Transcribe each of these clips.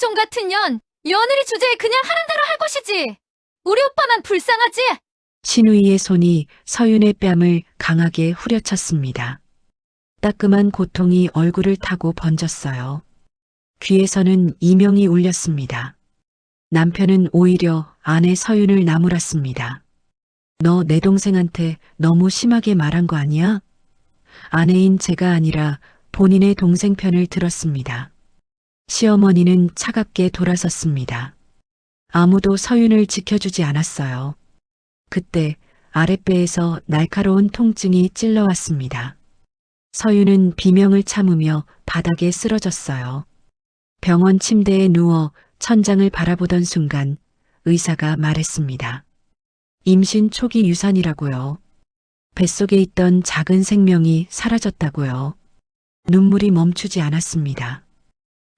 악종 같은 년, 며느리 주제에 그냥 하는 대로 할 것이지. 우리 오빠만 불쌍하지? 신우이의 손이 서윤의 뺨을 강하게 후려쳤습니다. 따끔한 고통이 얼굴을 타고 번졌어요. 귀에서는 이명이 울렸습니다. 남편은 오히려 아내 서윤을 나무랐습니다. 너 내 동생한테 너무 심하게 말한 거 아니야? 아내인 제가 아니라 본인의 동생 편을 들었습니다. 시어머니는 차갑게 돌아섰습니다. 아무도 서윤을 지켜주지 않았어요. 그때 아랫배에서 날카로운 통증이 찔러왔습니다. 서윤은 비명을 참으며 바닥에 쓰러졌어요. 병원 침대에 누워 천장을 바라보던 순간 의사가 말했습니다. 임신 초기 유산이라고요. 뱃속에 있던 작은 생명이 사라졌다고요. 눈물이 멈추지 않았습니다.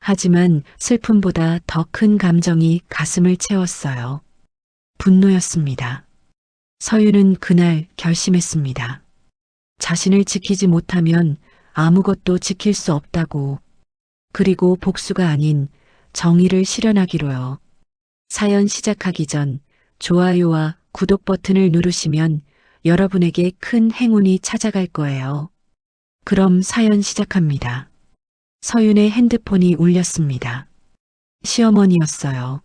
하지만 슬픔보다 더 큰 감정이 가슴을 채웠어요. 분노였습니다. 서윤은 그날 결심했습니다. 자신을 지키지 못하면 아무것도 지킬 수 없다고. 그리고 복수가 아닌 정의를 실현하기로요. 사연 시작하기 전 좋아요와 구독 버튼을 누르시면 여러분에게 큰 행운이 찾아갈 거예요. 그럼 사연 시작합니다. 서윤의 핸드폰이 울렸습니다. 시어머니였어요.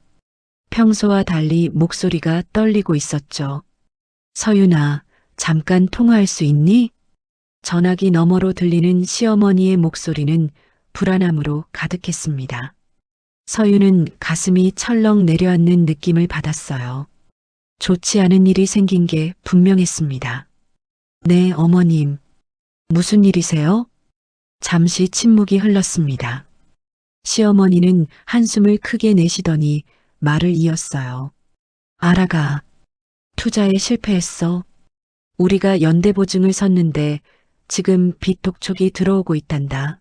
평소와 달리 목소리가 떨리고 있었죠. 서윤아, 잠깐 통화할 수 있니? 전화기 너머로 들리는 시어머니의 목소리는 불안함으로 가득했습니다. 서윤은 가슴이 철렁 내려앉는 느낌을 받았어요. 좋지 않은 일이 생긴 게 분명했습니다. 네, 어머님. 무슨 일이세요? 잠시 침묵이 흘렀습니다. 시어머니는 한숨을 크게 내쉬더니 말을 이었어요. 아라가 투자에 실패했어. 우리가 연대보증을 섰는데 지금 빚 독촉이 들어오고 있단다.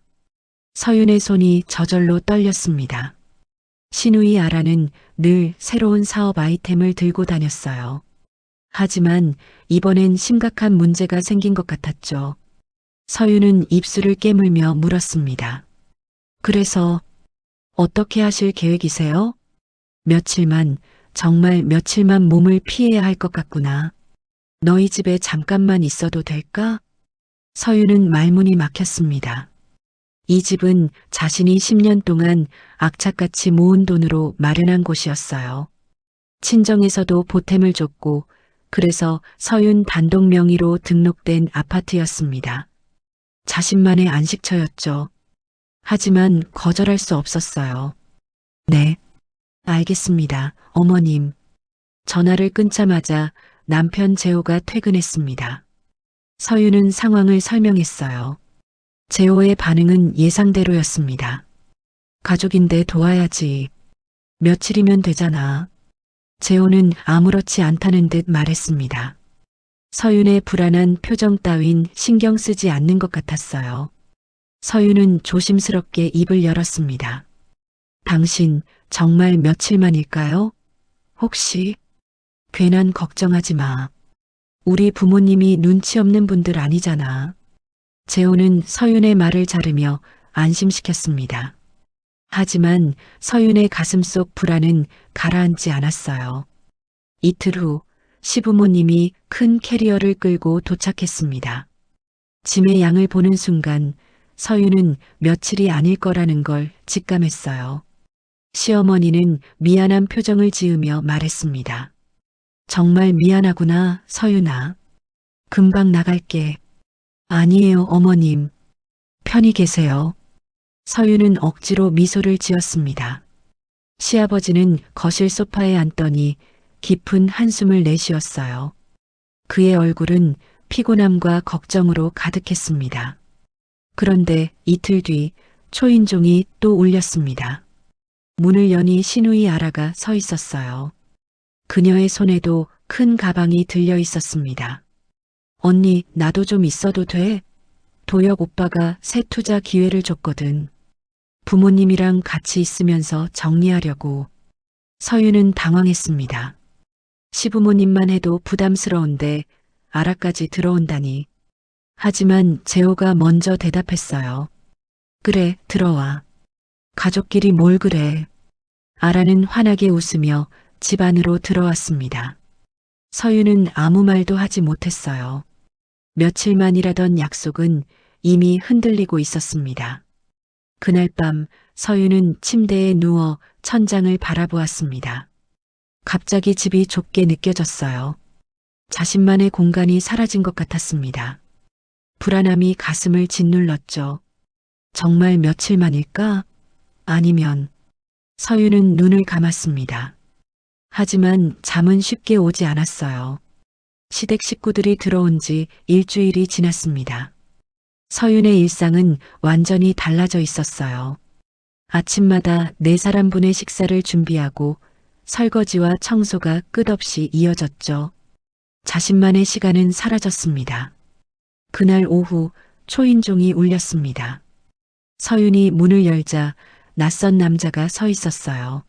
서윤의 손이 저절로 떨렸습니다. 신우이 아라는 늘 새로운 사업 아이템을 들고 다녔어요. 하지만 이번엔 심각한 문제가 생긴 것 같았죠. 서윤은 입술을 깨물며 물었습니다. 그래서 어떻게 하실 계획이세요? 며칠만, 정말 며칠만 몸을 피해야 할 것 같구나. 너희 집에 잠깐만 있어도 될까? 서윤은 말문이 막혔습니다. 이 집은 자신이 10년 동안 악착같이 모은 돈으로 마련한 곳이었어요. 친정에서도 보탬을 줬고 그래서 서윤 단독 명의로 등록된 아파트였습니다. 자신만의 안식처였죠. 하지만 거절할 수 없었어요. 네, 알겠습니다, 어머님. 전화를 끊자마자 남편 재호가 퇴근했습니다. 서윤은 상황을 설명했어요. 재호의 반응은 예상대로였습니다. 가족인데 도와야지. 며칠이면 되잖아. 재호는 아무렇지 않다는 듯 말했습니다. 서윤의 불안한 표정 따윈 신경 쓰지 않는 것 같았어요. 서윤은 조심스럽게 입을 열었습니다. 당신 정말 며칠만일까요? 혹시? 괜한 걱정하지 마. 우리 부모님이 눈치 없는 분들 아니잖아. 재호는 서윤의 말을 자르며 안심시켰습니다. 하지만 서윤의 가슴속 불안은 가라앉지 않았어요. 이틀 후 시부모님이 큰 캐리어를 끌고 도착했습니다. 짐의 양을 보는 순간 서윤은 며칠이 아닐 거라는 걸 직감했어요. 시어머니는 미안한 표정을 지으며 말했습니다. 정말 미안하구나, 서윤아. 금방 나갈게. 아니에요, 어머님. 편히 계세요. 서윤은 억지로 미소를 지었습니다. 시아버지는 거실 소파에 앉더니 깊은 한숨을 내쉬었어요. 그의 얼굴은 피곤함과 걱정으로 가득했습니다. 그런데 이틀 뒤 초인종이 또 울렸습니다. 문을 여니 신우이 아라가 서 있었어요. 그녀의 손에도 큰 가방이 들려 있었습니다. 언니, 나도 좀 있어도 돼? 도혁 오빠가 새 투자 기회를 줬거든. 부모님이랑 같이 있으면서 정리하려고. 서윤은 당황했습니다. 시부모님만 해도 부담스러운데 아라까지 들어온다니. 하지만 재호가 먼저 대답했어요. 그래, 들어와. 가족끼리 뭘 그래. 아라는 환하게 웃으며 집 안으로 들어왔습니다. 서윤은 아무 말도 하지 못했어요. 며칠만이라던 약속은 이미 흔들리고 있었습니다. 그날 밤 서윤은 침대에 누워 천장을 바라보았습니다. 갑자기 집이 좁게 느껴졌어요. 자신만의 공간이 사라진 것 같았습니다. 불안함이 가슴을 짓눌렀죠. 정말 며칠만일까? 아니면 서윤은 눈을 감았습니다. 하지만 잠은 쉽게 오지 않았어요. 시댁 식구들이 들어온 지 일주일이 지났습니다. 서윤의 일상은 완전히 달라져 있었어요. 아침마다 4사람분의 식사를 준비하고 설거지와 청소가 끝없이 이어졌죠. 자신만의 시간은 사라졌습니다. 그날 오후 초인종이 울렸습니다. 서윤이 문을 열자 낯선 남자가 서 있었어요.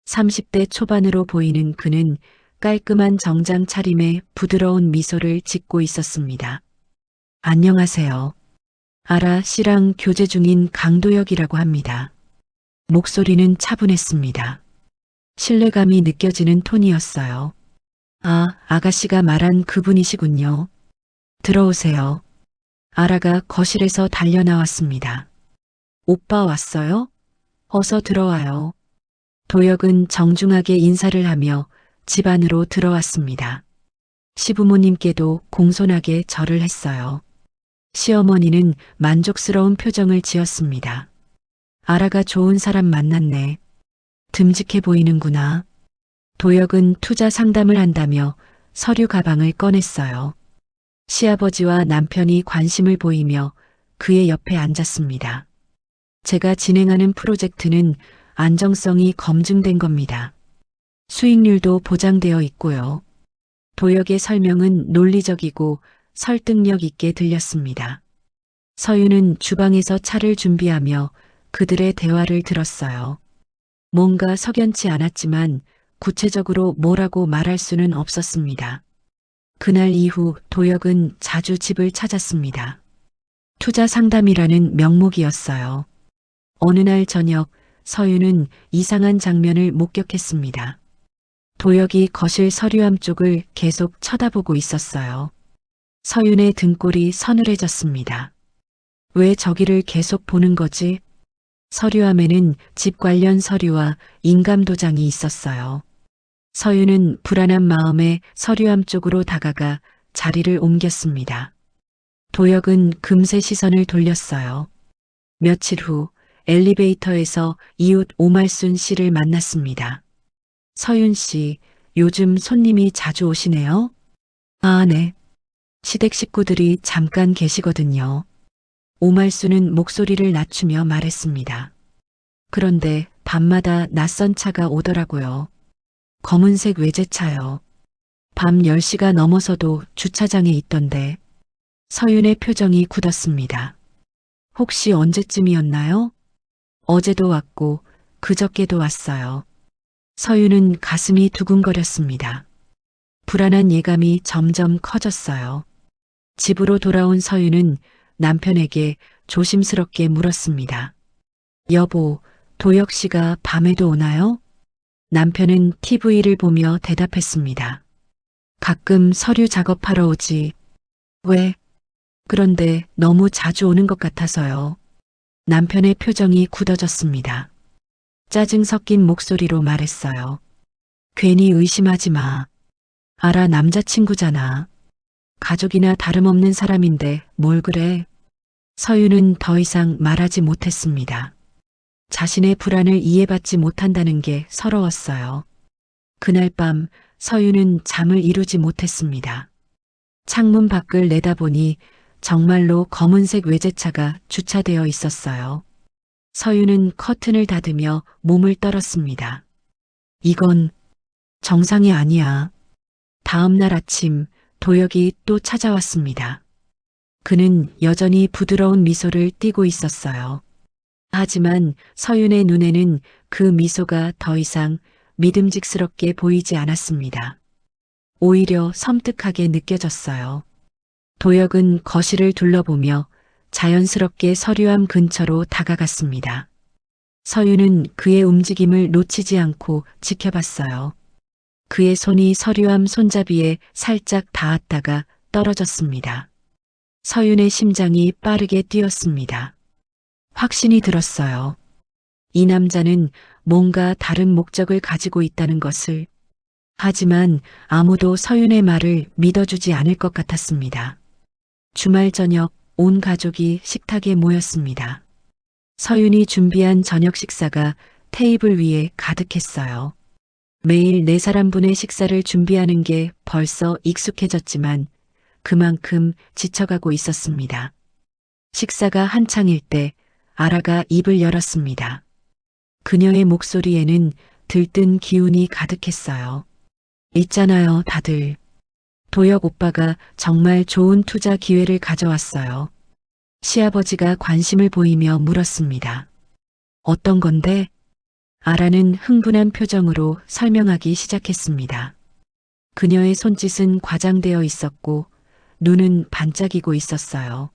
30대 초반으로 보이는 그는 깔끔한 정장 차림에 부드러운 미소를 짓고 있었습니다. 안녕하세요. 아라 씨랑 교제 중인 강도혁이라고 합니다. 목소리는 차분했습니다. 신뢰감이 느껴지는 톤이었어요. 아, 아가씨가 말한 그분이시군요. 들어오세요. 아라가 거실에서 달려나왔습니다. 오빠 왔어요? 어서 들어와요. 도혁은 정중하게 인사를 하며 집 안으로 들어왔습니다. 시부모님께도 공손하게 절을 했어요. 시어머니는 만족스러운 표정을 지었습니다. 아라가 좋은 사람 만났네. 듬직해 보이는구나. 도혁은 투자 상담을 한다며 서류 가방을 꺼냈어요. 시아버지와 남편이 관심을 보이며 그의 옆에 앉았습니다. 제가 진행하는 프로젝트는 안정성이 검증된 겁니다. 수익률도 보장되어 있고요. 도혁의 설명은 논리적이고 설득력 있게 들렸습니다. 서윤은 주방에서 차를 준비하며 그들의 대화를 들었어요. 뭔가 석연치 않았지만 구체적으로 뭐라고 말할 수는 없었습니다. 그날 이후 도혁은 자주 집을 찾았습니다. 투자 상담이라는 명목이었어요. 어느 날 저녁 서윤은 이상한 장면을 목격했습니다. 도혁이 거실 서류함 쪽을 계속 쳐다보고 있었어요. 서윤의 등골이 서늘해졌습니다. 왜 저기를 계속 보는 거지? 서류함에는 집 관련 서류와 인감도장이 있었어요. 서윤은 불안한 마음에 서류함 쪽으로 다가가 자리를 옮겼습니다. 도혁은 금세 시선을 돌렸어요. 며칠 후 엘리베이터에서 이웃 오말순 씨를 만났습니다. 서윤 씨, 요즘 손님이 자주 오시네요? 아, 네. 시댁 식구들이 잠깐 계시거든요. 오말순은 목소리를 낮추며 말했습니다. 그런데 밤마다 낯선 차가 오더라고요. 검은색 외제차요. 밤 10시가 넘어서도 주차장에 있던데. 서윤의 표정이 굳었습니다. 혹시 언제쯤이었나요? 어제도 왔고 그저께도 왔어요. 서윤은 가슴이 두근거렸습니다. 불안한 예감이 점점 커졌어요. 집으로 돌아온 서윤은 남편에게 조심스럽게 물었습니다. 여보, 도혁 씨가 밤에도 오나요? 남편은 TV를 보며 대답했습니다. 가끔 서류 작업하러 오지. 왜? 그런데 너무 자주 오는 것 같아서요. 남편의 표정이 굳어졌습니다. 짜증 섞인 목소리로 말했어요. 괜히 의심하지 마. 알아, 남자친구잖아. 가족이나 다름없는 사람인데 뭘 그래? 서윤은 더 이상 말하지 못했습니다. 자신의 불안을 이해받지 못한다는 게 서러웠어요. 그날 밤 서윤은 잠을 이루지 못했습니다. 창문 밖을 내다보니 정말로 검은색 외제차가 주차되어 있었어요. 서윤은 커튼을 닫으며 몸을 떨었습니다. 이건 정상이 아니야. 다음 날 아침 도혁이 또 찾아왔습니다. 그는 여전히 부드러운 미소를 띠고 있었어요. 하지만 서윤의 눈에는 그 미소가 더 이상 믿음직스럽게 보이지 않았습니다. 오히려 섬뜩하게 느껴졌어요. 도혁은 거실을 둘러보며 자연스럽게 서류함 근처로 다가갔습니다. 서윤은 그의 움직임을 놓치지 않고 지켜봤어요. 그의 손이 서류함 손잡이에 살짝 닿았다가 떨어졌습니다. 서윤의 심장이 빠르게 뛰었습니다. 확신이 들었어요. 이 남자는 뭔가 다른 목적을 가지고 있다는 것을. 하지만 아무도 서윤의 말을 믿어주지 않을 것 같았습니다. 주말 저녁 온 가족이 식탁에 모였습니다. 서윤이 준비한 저녁 식사가 테이블 위에 가득했어요. 매일 4사람분의 식사를 준비하는 게 벌써 익숙해졌지만 그만큼 지쳐가고 있었습니다. 식사가 한창일 때 아라가 입을 열었습니다. 그녀의 목소리에는 들뜬 기운이 가득했어요. 있잖아요, 다들. 도혁 오빠가 정말 좋은 투자 기회를 가져왔어요. 시아버지가 관심을 보이며 물었습니다. 어떤 건데? 아라는 흥분한 표정으로 설명하기 시작했습니다. 그녀의 손짓은 과장되어 있었고 눈은 반짝이고 있었어요.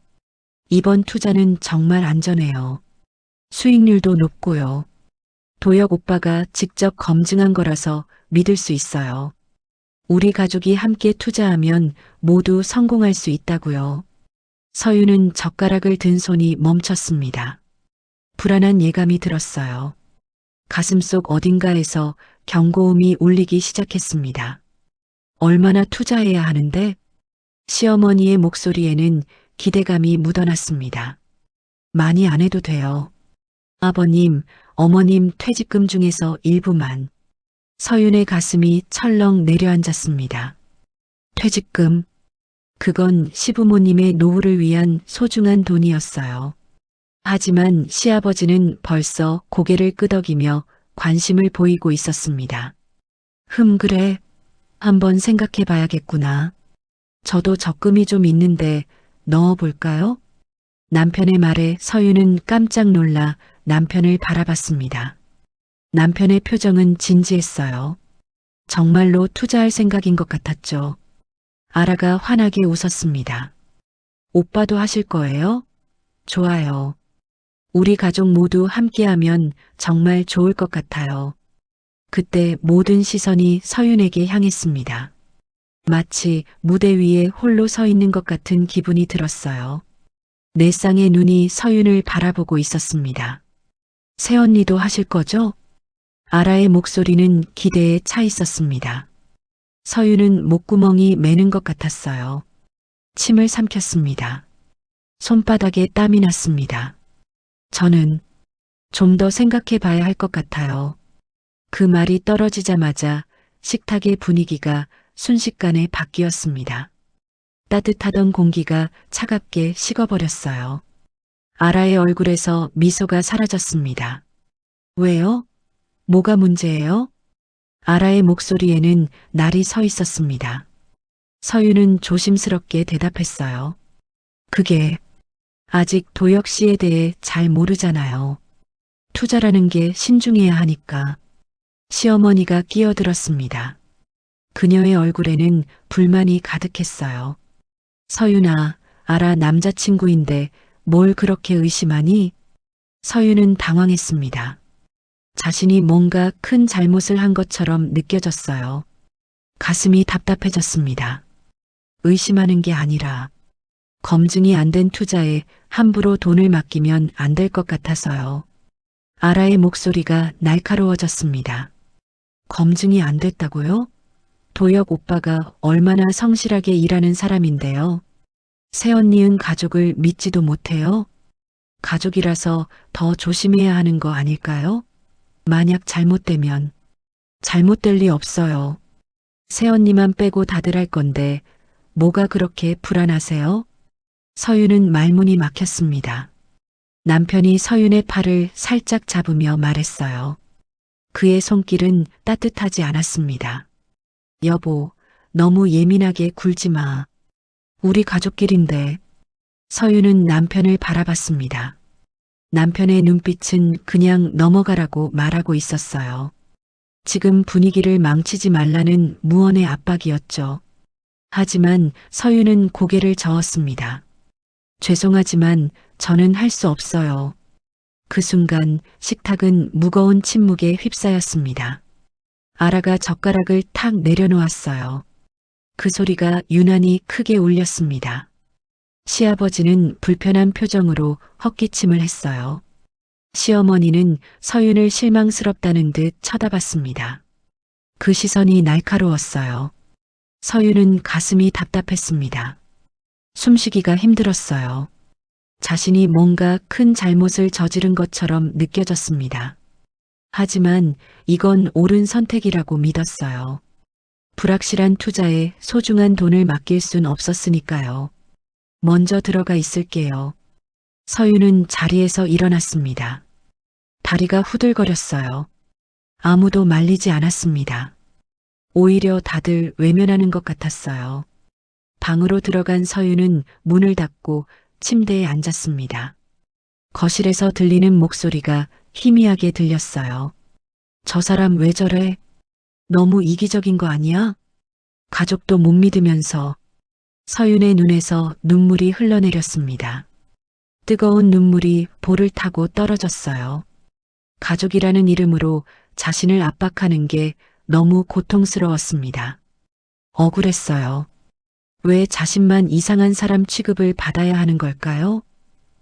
이번 투자는 정말 안전해요. 수익률도 높고요. 도혁 오빠가 직접 검증한 거라서 믿을 수 있어요. 우리 가족이 함께 투자하면 모두 성공할 수 있다고요. 서윤은 젓가락을 든 손이 멈췄습니다. 불안한 예감이 들었어요. 가슴속 어딘가에서 경고음이 울리기 시작했습니다. 얼마나 투자해야 하는데? 시어머니의 목소리에는 기대감이 묻어났습니다. 많이 안 해도 돼요. 아버님, 어머님 퇴직금 중에서 일부만. 서윤의 가슴이 철렁 내려앉았습니다. 퇴직금. 그건 시부모님의 노후를 위한 소중한 돈이었어요. 하지만 시아버지는 벌써 고개를 끄덕이며 관심을 보이고 있었습니다. 그래. 한번 생각해 봐야겠구나. 저도 적금이 좀 있는데 넣어볼까요? 남편의 말에 서윤은 깜짝 놀라 남편을 바라봤습니다. 남편의 표정은 진지했어요. 정말로 투자할 생각인 것 같았죠. 아라가 환하게 웃었습니다. 오빠도 하실 거예요? 좋아요. 우리 가족 모두 함께하면 정말 좋을 것 같아요. 그때 모든 시선이 서윤에게 향했습니다. 마치 무대 위에 홀로 서 있는 것 같은 기분이 들었어요. 네 쌍의 눈이 서윤을 바라보고 있었습니다. 새언니도 하실 거죠? 아라의 목소리는 기대에 차 있었습니다. 서윤은 목구멍이 매는 것 같았어요. 침을 삼켰습니다. 손바닥에 땀이 났습니다. 저는 좀 더 생각해 봐야 할 것 같아요. 그 말이 떨어지자마자 식탁의 분위기가 순식간에 바뀌었습니다. 따뜻하던 공기가 차갑게 식어버렸어요. 아라의 얼굴에서 미소가 사라졌습니다. 왜요? 뭐가 문제예요? 아라의 목소리에는 날이 서 있었습니다. 서윤은 조심스럽게 대답했어요. 그게 아직 도혁 씨에 대해 잘 모르잖아요. 투자라는 게 신중해야 하니까. 시어머니가 끼어들었습니다. 그녀의 얼굴에는 불만이 가득했어요. 서윤아, 아라 남자친구인데 뭘 그렇게 의심하니? 서윤은 당황했습니다. 자신이 뭔가 큰 잘못을 한 것처럼 느껴졌어요. 가슴이 답답해졌습니다. 의심하는 게 아니라 검증이 안 된 투자에 함부로 돈을 맡기면 안 될 것 같아서요. 아라의 목소리가 날카로워졌습니다. 검증이 안 됐다고요? 도혁 오빠가 얼마나 성실하게 일하는 사람인데요. 새언니은 가족을 믿지도 못해요. 가족이라서 더 조심해야 하는 거 아닐까요? 만약 잘못되면. 잘못될 리 없어요. 새언니만 빼고 다들 할 건데 뭐가 그렇게 불안하세요? 서윤은 말문이 막혔습니다. 남편이 서윤의 팔을 살짝 잡으며 말했어요. 그의 손길은 따뜻하지 않았습니다. 여보, 너무 예민하게 굴지 마. 우리 가족끼린데. 서윤은 남편을 바라봤습니다. 남편의 눈빛은 그냥 넘어가라고 말하고 있었어요. 지금 분위기를 망치지 말라는 무언의 압박이었죠. 하지만 서윤은 고개를 저었습니다. 죄송하지만 저는 할 수 없어요. 그 순간 식탁은 무거운 침묵에 휩싸였습니다. 아라가 젓가락을 탁 내려놓았어요. 그 소리가 유난히 크게 울렸습니다. 시아버지는 불편한 표정으로 헛기침을 했어요. 시어머니는 서윤을 실망스럽다는 듯 쳐다봤습니다. 그 시선이 날카로웠어요. 서윤은 가슴이 답답했습니다. 숨쉬기가 힘들었어요. 자신이 뭔가 큰 잘못을 저지른 것처럼 느껴졌습니다. 하지만 이건 옳은 선택이라고 믿었어요. 불확실한 투자에 소중한 돈을 맡길 순 없었으니까요. 먼저 들어가 있을게요. 서윤은 자리에서 일어났습니다. 다리가 후들거렸어요. 아무도 말리지 않았습니다. 오히려 다들 외면하는 것 같았어요. 방으로 들어간 서윤은 문을 닫고 침대에 앉았습니다. 거실에서 들리는 목소리가 희미하게 들렸어요. 저 사람 왜 저래? 너무 이기적인 거 아니야? 가족도 못 믿으면서. 서윤의 눈에서 눈물이 흘러내렸습니다. 뜨거운 눈물이 볼을 타고 떨어졌어요. 가족이라는 이름으로 자신을 압박하는 게 너무 고통스러웠습니다. 억울했어요. 왜 자신만 이상한 사람 취급을 받아야 하는 걸까요?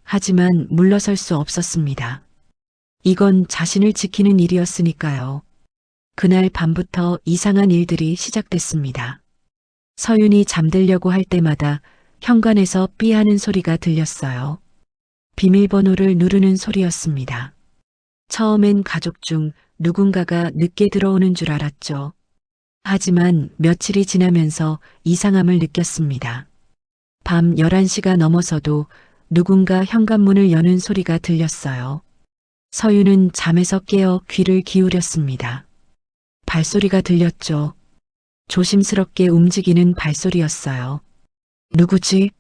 하지만 물러설 수 없었습니다. 이건 자신을 지키는 일이었으니까요. 그날 밤부터 이상한 일들이 시작됐습니다. 서윤이 잠들려고 할 때마다 현관에서 삐하는 소리가 들렸어요. 비밀번호를 누르는 소리였습니다. 처음엔 가족 중 누군가가 늦게 들어오는 줄 알았죠. 하지만 며칠이 지나면서 이상함을 느꼈습니다. 밤 11시가 넘어서도 누군가 현관문을 여는 소리가 들렸어요. 서윤은 잠에서 깨어 귀를 기울였습니다. 발소리가 들렸죠. 조심스럽게 움직이는 발소리였어요. 누구지?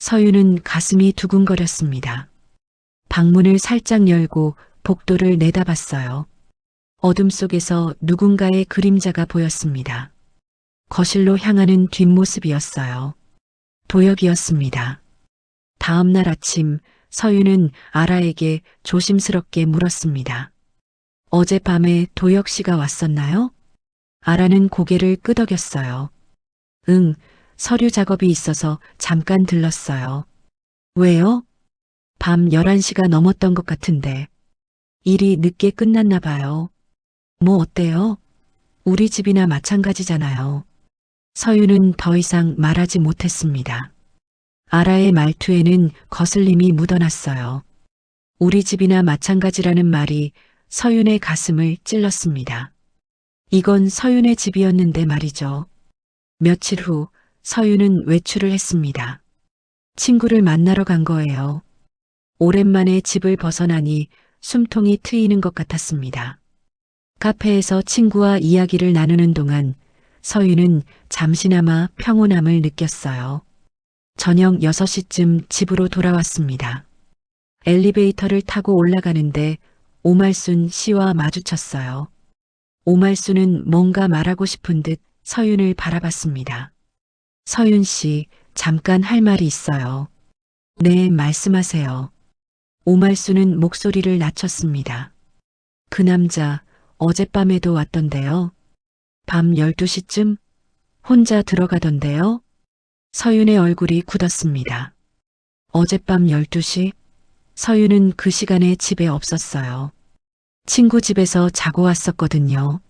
서윤은 가슴이 두근거렸습니다. 방문을 살짝 열고 복도를 내다봤어요. 어둠 속에서 누군가의 그림자가 보였습니다. 거실로 향하는 뒷모습이었어요. 도혁이었습니다. 다음 날 아침 서윤은 아라에게 조심스럽게 물었습니다. 어젯밤에 도혁 씨가 왔었나요? 아라는 고개를 끄덕였어요. 응, 서류 작업이 있어서 잠깐 들렀어요. 왜요? 밤 11시가 넘었던 것 같은데. 일이 늦게 끝났나 봐요. 뭐 어때요? 우리 집이나 마찬가지잖아요. 서윤은 더 이상 말하지 못했습니다. 아라의 말투에는 거슬림이 묻어났어요. 우리 집이나 마찬가지라는 말이 서윤의 가슴을 찔렀습니다. 이건 서윤의 집이었는데 말이죠. 며칠 후 서윤은 외출을 했습니다. 친구를 만나러 간 거예요. 오랜만에 집을 벗어나니 숨통이 트이는 것 같았습니다. 카페에서 친구와 이야기를 나누는 동안 서윤은 잠시나마 평온함을 느꼈어요. 저녁 6시쯤 집으로 돌아왔습니다. 엘리베이터를 타고 올라가는데 오말순 씨와 마주쳤어요. 오말순은 뭔가 말하고 싶은 듯 서윤을 바라봤습니다. 서윤 씨, 잠깐 할 말이 있어요. 네, 말씀하세요. 오말순은 목소리를 낮췄습니다. 그 남자, 어젯밤에도 왔던데요. 밤 12시쯤? 혼자 들어가던데요. 서윤의 얼굴이 굳었습니다. 어젯밤 12시? 서윤은 그 시간에 집에 없었어요. 친구 집에서 자고 왔었거든요.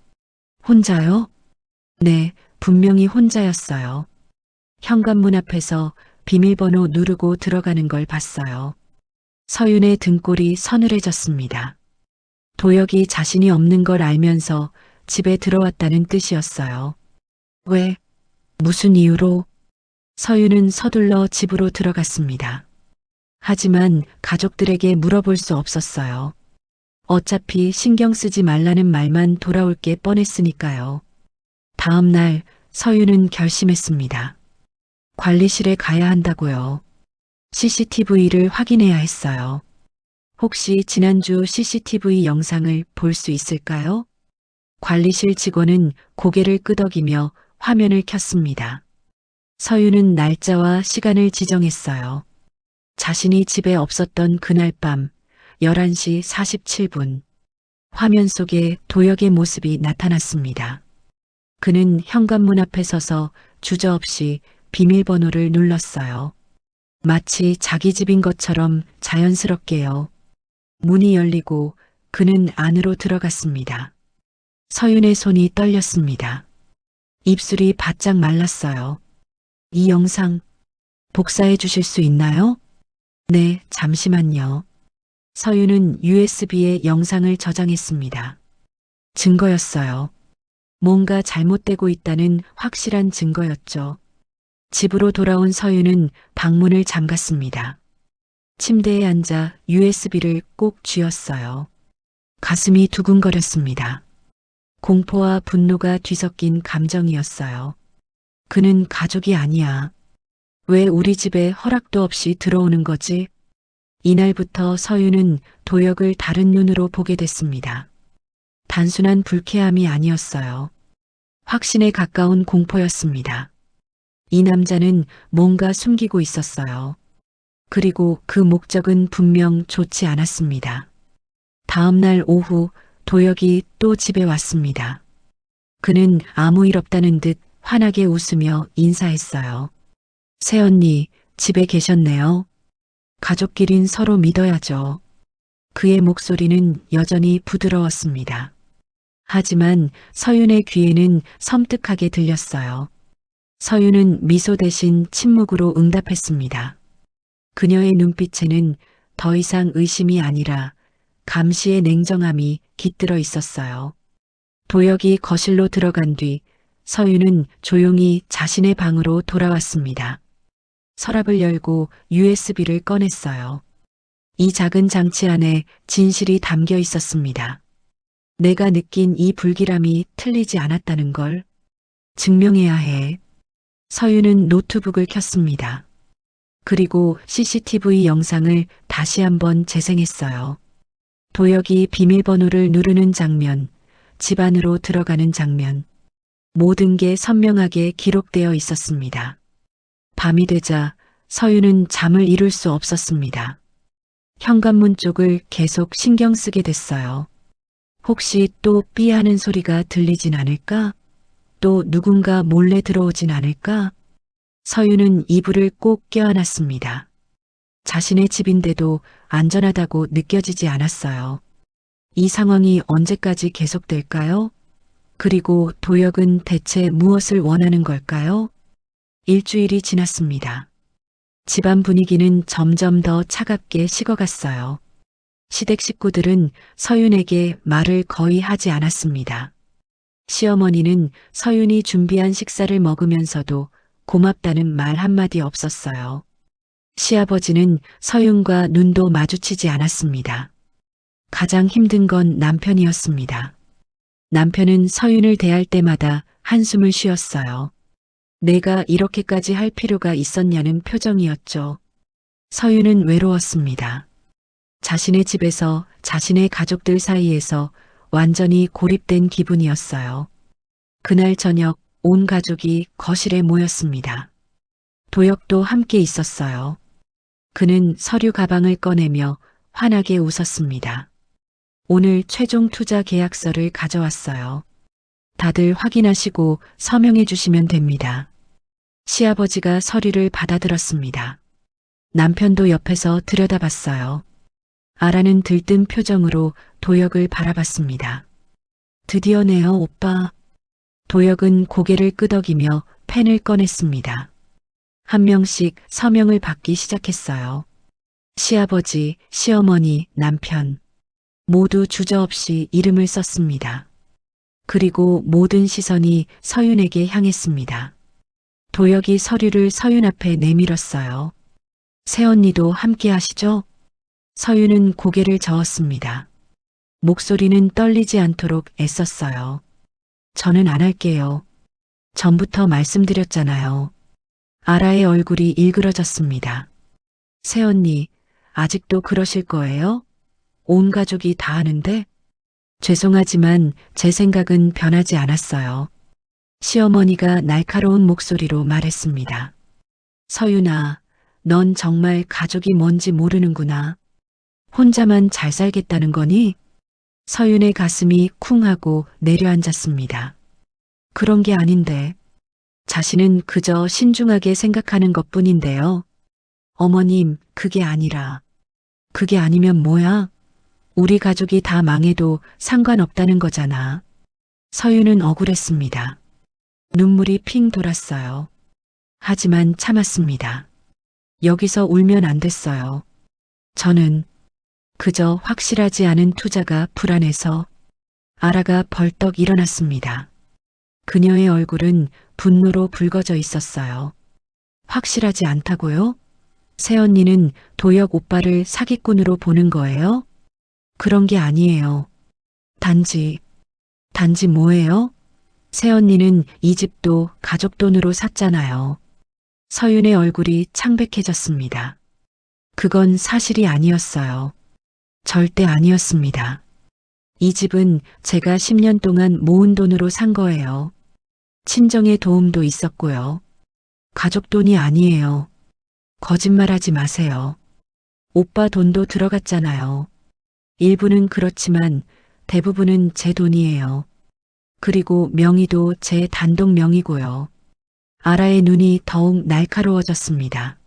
혼자요? 네, 분명히 혼자였어요. 현관문 앞에서 비밀번호 누르고 들어가는 걸 봤어요. 서윤의 등골이 서늘해졌습니다. 도혁이 자신이 없는 걸 알면서 집에 들어왔다는 뜻이었어요. 왜? 무슨 이유로? 서윤은 서둘러 집으로 들어갔습니다. 하지만 가족들에게 물어볼 수 없었어요. 어차피 신경 쓰지 말라는 말만 돌아올 게 뻔했으니까요. 다음 날 서윤은 결심했습니다. 관리실에 가야 한다고요. CCTV를 확인해야 했어요. 혹시 지난주 CCTV 영상을 볼 수 있을까요? 관리실 직원은 고개를 끄덕이며 화면을 켰습니다. 서윤은 날짜와 시간을 지정했어요. 자신이 집에 없었던 그날 밤 11시 47분. 화면 속에 도혁의 모습이 나타났습니다. 그는 현관문 앞에 서서 주저없이 비밀번호를 눌렀어요. 마치 자기 집인 것처럼 자연스럽게요. 문이 열리고 그는 안으로 들어갔습니다. 서윤의 손이 떨렸습니다. 입술이 바짝 말랐어요. 이 영상 복사해 주실 수 있나요? 네, 잠시만요. 서윤은 USB에 영상을 저장했습니다. 증거였어요. 뭔가 잘못되고 있다는 확실한 증거였죠. 집으로 돌아온 서윤은 방문을 잠갔습니다. 침대에 앉아 USB를 꼭 쥐었어요. 가슴이 두근거렸습니다. 공포와 분노가 뒤섞인 감정이었어요. 그는 가족이 아니야. 왜 우리 집에 허락도 없이 들어오는 거지? 이날부터 서윤은 도혁을 다른 눈으로 보게 됐습니다. 단순한 불쾌함이 아니었어요. 확신에 가까운 공포였습니다. 이 남자는 뭔가 숨기고 있었어요. 그리고 그 목적은 분명 좋지 않았습니다. 다음 날 오후 도혁이 또 집에 왔습니다. 그는 아무 일 없다는 듯 환하게 웃으며 인사했어요. 새언니, 집에 계셨네요. 가족끼린 서로 믿어야죠. 그의 목소리는 여전히 부드러웠습니다. 하지만 서윤의 귀에는 섬뜩하게 들렸어요. 서윤은 미소 대신 침묵으로 응답했습니다. 그녀의 눈빛에는 더 이상 의심이 아니라 감시의 냉정함이 깃들어 있었어요. 도혁이 거실로 들어간 뒤 서윤은 조용히 자신의 방으로 돌아왔습니다. 서랍을 열고 USB를 꺼냈어요. 이 작은 장치 안에 진실이 담겨 있었습니다. 내가 느낀 이 불길함이 틀리지 않았다는 걸 증명해야 해. 서윤은 노트북을 켰습니다. 그리고 CCTV 영상을 다시 한번 재생했어요. 도혁이 비밀번호를 누르는 장면, 집 안으로 들어가는 장면, 모든 게 선명하게 기록되어 있었습니다. 밤이 되자 서윤은 잠을 이룰 수 없었습니다. 현관문 쪽을 계속 신경 쓰게 됐어요. 혹시 또 삐하는 소리가 들리진 않을까? 또 누군가 몰래 들어오진 않을까? 서윤은 이불을 꼭 껴안았습니다. 자신의 집인데도 안전하다고 느껴지지 않았어요. 이 상황이 언제까지 계속될까요? 그리고 도혁은 대체 무엇을 원하는 걸까요? 일주일이 지났습니다. 집안 분위기는 점점 더 차갑게 식어갔어요. 시댁 식구들은 서윤에게 말을 거의 하지 않았습니다. 시어머니는 서윤이 준비한 식사를 먹으면서도 고맙다는 말 한마디 없었어요. 시아버지는 서윤과 눈도 마주치지 않았습니다. 가장 힘든 건 남편이었습니다. 남편은 서윤을 대할 때마다 한숨을 쉬었어요. 내가 이렇게까지 할 필요가 있었냐는 표정이었죠. 서윤은 외로웠습니다. 자신의 집에서 자신의 가족들 사이에서 완전히 고립된 기분이었어요. 그날 저녁 온 가족이 거실에 모였습니다. 도혁도 함께 있었어요. 그는 서류 가방을 꺼내며 환하게 웃었습니다. 오늘 최종 투자 계약서를 가져왔어요. 다들 확인하시고 서명해 주시면 됩니다. 시아버지가 서류를 받아들었습니다. 남편도 옆에서 들여다봤어요. 아라는 들뜬 표정으로 도혁을 바라봤습니다. 드디어네요, 오빠. 도혁은 고개를 끄덕이며 펜을 꺼냈습니다. 한 명씩 서명을 받기 시작했어요. 시아버지, 시어머니, 남편 모두 주저없이 이름을 썼습니다. 그리고 모든 시선이 서윤에게 향했습니다. 도혁이 서류를 서윤 앞에 내밀었어요. 새언니도 함께 하시죠? 서윤은 고개를 저었습니다. 목소리는 떨리지 않도록 애썼어요. 저는 안 할게요. 전부터 말씀드렸잖아요. 아라의 얼굴이 일그러졌습니다. 새언니, 아직도 그러실 거예요? 온 가족이 다 아는데? 죄송하지만 제 생각은 변하지 않았어요. 시어머니가 날카로운 목소리로 말했습니다. 서윤아, 넌 정말 가족이 뭔지 모르는구나. 혼자만 잘 살겠다는 거니? 서윤의 가슴이 쿵 하고 내려앉았습니다. 그런 게 아닌데. 자신은 그저 신중하게 생각하는 것뿐인데요. 어머님, 그게 아니라. 그게 아니면 뭐야? 우리 가족이 다 망해도 상관없다는 거잖아. 서윤은 억울했습니다. 눈물이 핑 돌았어요. 하지만 참았습니다. 여기서 울면 안 됐어요. 저는 그저 확실하지 않은 투자가 불안해서. 아라가 벌떡 일어났습니다. 그녀의 얼굴은 분노로 붉어져 있었어요. 확실하지 않다고요? 새언니는 도혁 오빠를 사기꾼으로 보는 거예요? 그런 게 아니에요. 단지 뭐예요? 새언니는 이 집도 가족 돈으로 샀잖아요. 서윤의 얼굴이 창백해졌습니다. 그건 사실이 아니었어요. 절대 아니었습니다. 이 집은 제가 10년 동안 모은 돈으로 산 거예요. 친정의 도움도 있었고요. 가족 돈이 아니에요. 거짓말하지 마세요. 오빠 돈도 들어갔잖아요. 일부는 그렇지만 대부분은 제 돈이에요. 그리고 명의도 제 단독 명의고요. 아라의 눈이 더욱 날카로워졌습니다.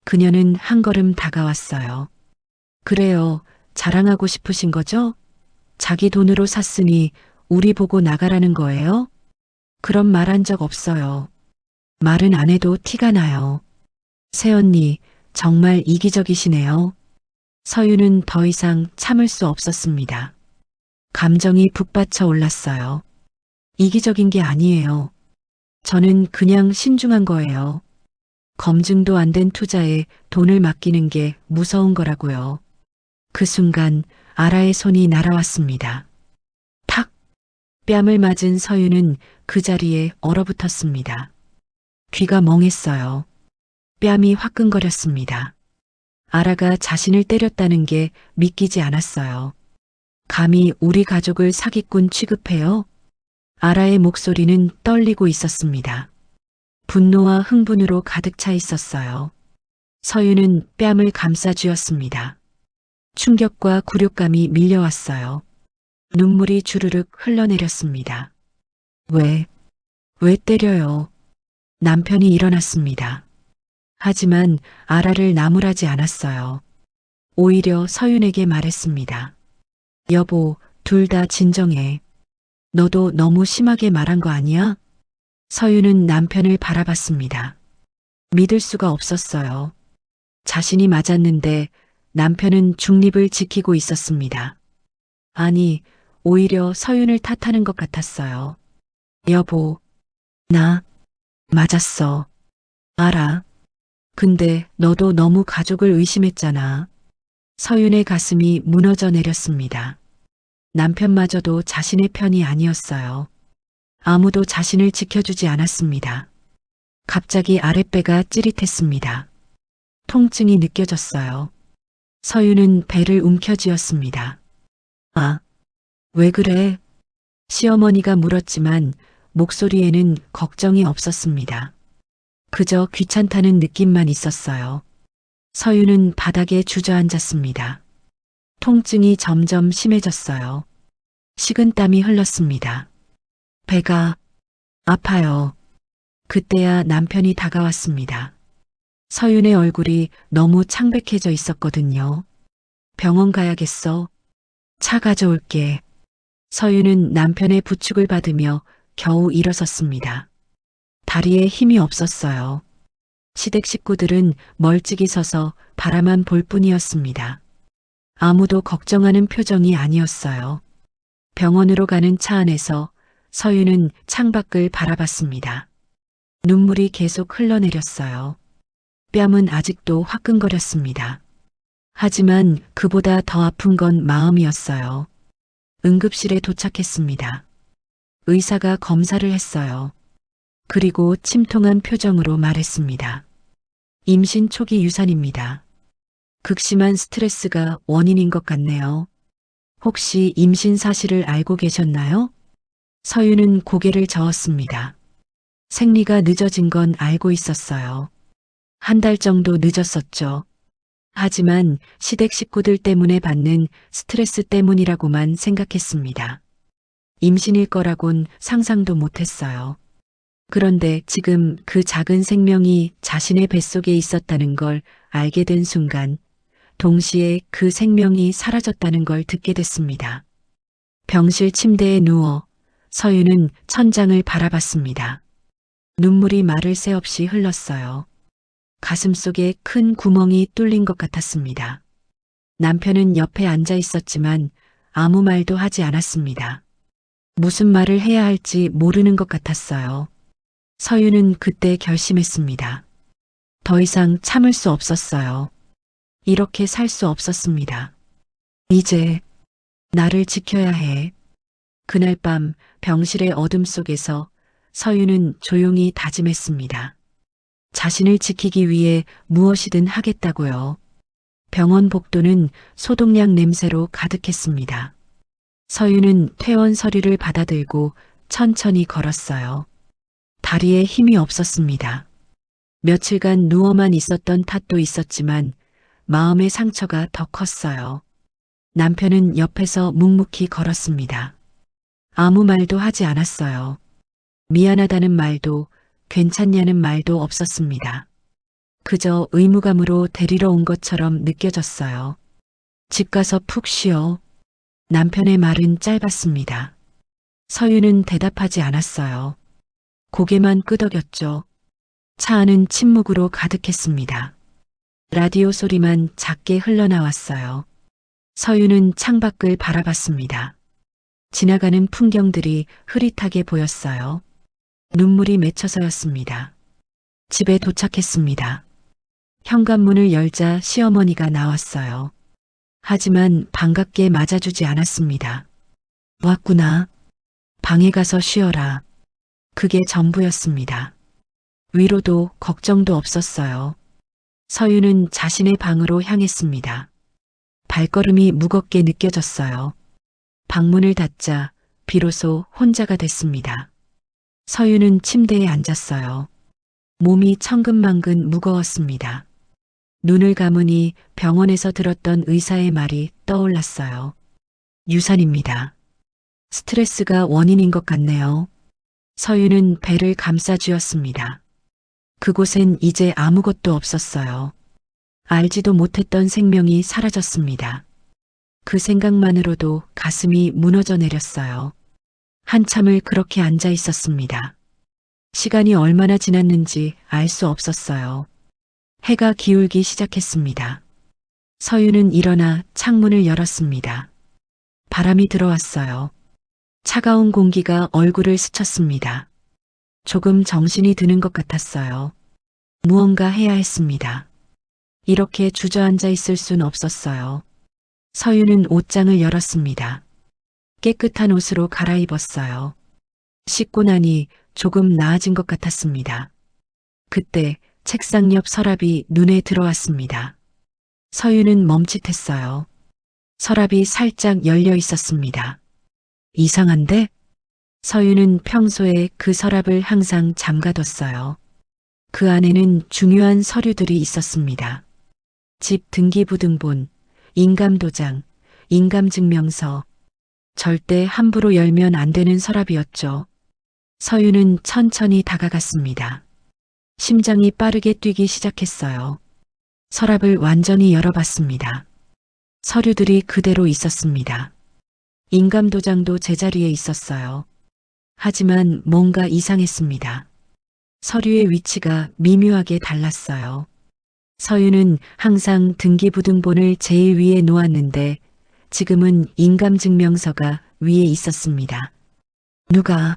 그녀는 한 걸음 다가왔어요. 그래요. 자랑하고 싶으신 거죠? 자기 돈으로 샀으니 우리 보고 나가라는 거예요? 그런 말 한 적 없어요. 말은 안 해도 티가 나요. 새언니, 정말 이기적이시네요. 서윤은 더 이상 참을 수 없었습니다. 감정이 북받쳐 올랐어요. 이기적인 게 아니에요. 저는 그냥 신중한 거예요. 검증도 안 된 투자에 돈을 맡기는 게 무서운 거라고요. 그 순간 아라의 손이 날아왔습니다. 탁! 뺨을 맞은 서윤은 그 자리에 얼어붙었습니다. 귀가 멍했어요. 뺨이 화끈거렸습니다. 아라가 자신을 때렸다는 게 믿기지 않았어요. 감히 우리 가족을 사기꾼 취급해요? 아라의 목소리는 떨리고 있었습니다. 분노와 흥분으로 가득 차 있었어요. 서윤은 뺨을 감싸쥐었습니다. 충격과 굴욕감이 밀려왔어요. 눈물이 주르륵 흘러내렸습니다. 왜 때려요? 남편이 일어났습니다. 하지만 아라를 나무라지 않았어요. 오히려 서윤에게 말했습니다. 여보, 둘 다 진정해. 너도 너무 심하게 말한 거 아니야? 서윤은 남편을 바라봤습니다. 믿을 수가 없었어요. 자신이 맞았는데 남편은 중립을 지키고 있었습니다. 아니, 오히려 서윤을 탓하는 것 같았어요. 여보, 나 맞았어. 알아. 근데 너도 너무 가족을 의심했잖아. 서윤의 가슴이 무너져 내렸습니다. 남편마저도 자신의 편이 아니었어요. 아무도 자신을 지켜주지 않았습니다. 갑자기 아랫배가 찌릿했습니다. 통증이 느껴졌어요. 서윤은 배를 움켜쥐었습니다. 아, 왜 그래? 시어머니가 물었지만 목소리에는 걱정이 없었습니다. 그저 귀찮다는 느낌만 있었어요. 서윤은 바닥에 주저앉았습니다. 통증이 점점 심해졌어요. 식은땀이 흘렀습니다. 배가 아파요. 그때야 남편이 다가왔습니다. 서윤의 얼굴이 너무 창백해져 있었거든요. 병원 가야겠어. 차 가져올게. 서윤은 남편의 부축을 받으며 겨우 일어섰습니다. 다리에 힘이 없었어요. 시댁 식구들은 멀찍이 서서 바라만 볼 뿐이었습니다. 아무도 걱정하는 표정이 아니었어요. 병원으로 가는 차 안에서 서윤은 창밖을 바라봤습니다. 눈물이 계속 흘러내렸어요. 뺨은 아직도 화끈거렸습니다. 하지만 그보다 더 아픈 건 마음이었어요. 응급실에 도착했습니다. 의사가 검사를 했어요. 그리고 침통한 표정으로 말했습니다. 임신 초기 유산입니다. 극심한 스트레스가 원인인 것 같네요. 혹시 임신 사실을 알고 계셨나요? 서윤은 고개를 저었습니다. 생리가 늦어진 건 알고 있었어요. 한 달 정도 늦었었죠. 하지만 시댁 식구들 때문에 받는 스트레스 때문이라고만 생각했습니다. 임신일 거라곤 상상도 못했어요. 그런데 지금 그 작은 생명이 자신의 뱃속에 있었다는 걸 알게 된 순간, 동시에 그 생명이 사라졌다는 걸 듣게 됐습니다. 병실 침대에 누워 서유는 천장을 바라봤습니다. 눈물이 마를 새 없이 흘렀어요. 가슴 속에 큰 구멍이 뚫린 것 같았습니다. 남편은 옆에 앉아 있었지만 아무 말도 하지 않았습니다. 무슨 말을 해야 할지 모르는 것 같았어요. 서유는 그때 결심했습니다. 더 이상 참을 수 없었어요. 이렇게 살 수 없었습니다. 이제 나를 지켜야 해. 그날 밤 병실의 어둠 속에서 서유는 조용히 다짐했습니다. 자신을 지키기 위해 무엇이든 하겠다고요. 병원 복도는 소독약 냄새로 가득했습니다. 서유는 퇴원 서류를 받아들고 천천히 걸었어요. 다리에 힘이 없었습니다. 며칠간 누워만 있었던 탓도 있었지만 마음의 상처가 더 컸어요. 남편은 옆에서 묵묵히 걸었습니다. 아무 말도 하지 않았어요. 미안하다는 말도 괜찮냐는 말도 없었습니다. 그저 의무감으로 데리러 온 것처럼 느껴졌어요. 집 가서 푹 쉬어. 남편의 말은 짧았습니다. 서유는 대답하지 않았어요. 고개만 끄덕였죠. 차 안은 침묵으로 가득했습니다. 라디오 소리만 작게 흘러나왔어요. 서유는 창밖을 바라봤습니다. 지나가는 풍경들이 흐릿하게 보였어요. 눈물이 맺혀서였습니다. 집에 도착했습니다. 현관문을 열자 시어머니가 나왔어요. 하지만 반갑게 맞아주지 않았습니다. 왔구나. 방에 가서 쉬어라. 그게 전부였습니다. 위로도 걱정도 없었어요. 서유는 자신의 방으로 향했습니다. 발걸음이 무겁게 느껴졌어요. 방문을 닫자 비로소 혼자가 됐습니다. 서유는 침대에 앉았어요. 몸이 천근만근 무거웠습니다. 눈을 감으니 병원에서 들었던 의사의 말이 떠올랐어요. 유산입니다. 스트레스가 원인인 것 같네요. 서유는 배를 감싸쥐었습니다. 그곳엔 이제 아무것도 없었어요. 알지도 못했던 생명이 사라졌습니다. 그 생각만으로도 가슴이 무너져 내렸어요. 한참을 그렇게 앉아 있었습니다. 시간이 얼마나 지났는지 알 수 없었어요. 해가 기울기 시작했습니다. 서유는 일어나 창문을 열었습니다. 바람이 들어왔어요. 차가운 공기가 얼굴을 스쳤습니다. 조금 정신이 드는 것 같았어요. 무언가 해야 했습니다. 이렇게 주저앉아 있을 순 없었어요. 서유는 옷장을 열었습니다. 깨끗한 옷으로 갈아입었어요. 씻고 나니 조금 나아진 것 같았습니다. 그때 책상 옆 서랍이 눈에 들어왔습니다. 서유는 멈칫했어요. 서랍이 살짝 열려 있었습니다. 이상한데? 서유는 평소에 그 서랍을 항상 잠가뒀어요. 그 안에는 중요한 서류들이 있었습니다. 집 등기부등본, 인감도장, 인감증명서. 절대 함부로 열면 안 되는 서랍이었죠. 서유는 천천히 다가갔습니다. 심장이 빠르게 뛰기 시작했어요. 서랍을 완전히 열어봤습니다. 서류들이 그대로 있었습니다. 인감도장도 제자리에 있었어요. 하지만 뭔가 이상했습니다. 서류의 위치가 미묘하게 달랐어요. 서유는 항상 등기부등본을 제일 위에 놓았는데 지금은 인감증명서가 위에 있었습니다. 누가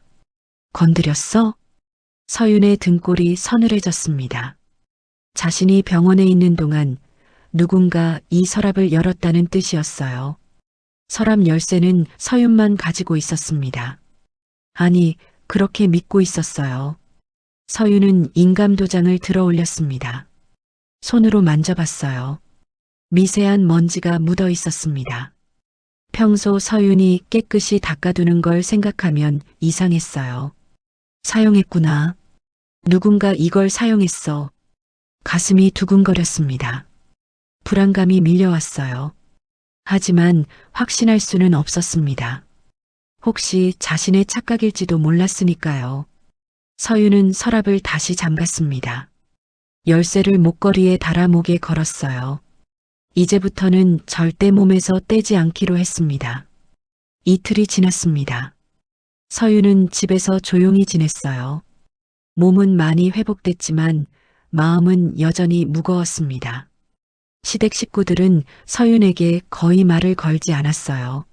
건드렸어? 서윤의 등골이 서늘해졌습니다. 자신이 병원에 있는 동안 누군가 이 서랍을 열었다는 뜻이었어요. 서랍 열쇠는 서윤만 가지고 있었습니다. 아니, 그렇게 믿고 있었어요. 서윤은 인감도장을 들어 올렸습니다. 손으로 만져봤어요. 미세한 먼지가 묻어 있었습니다. 평소 서윤이 깨끗이 닦아두는 걸 생각하면 이상했어요. 사용했구나. 누군가 이걸 사용했어. 가슴이 두근거렸습니다. 불안감이 밀려왔어요. 하지만 확신할 수는 없었습니다. 혹시 자신의 착각일지도 몰랐으니까요. 서윤은 서랍을 다시 잠갔습니다. 열쇠를 목걸이에 달아 목에 걸었어요. 이제부터는 절대 몸에서 떼지 않기로 했습니다. 이틀이 지났습니다. 서윤은 집에서 조용히 지냈어요. 몸은 많이 회복됐지만 마음은 여전히 무거웠습니다. 시댁 식구들은 서윤에게 거의 말을 걸지 않았어요.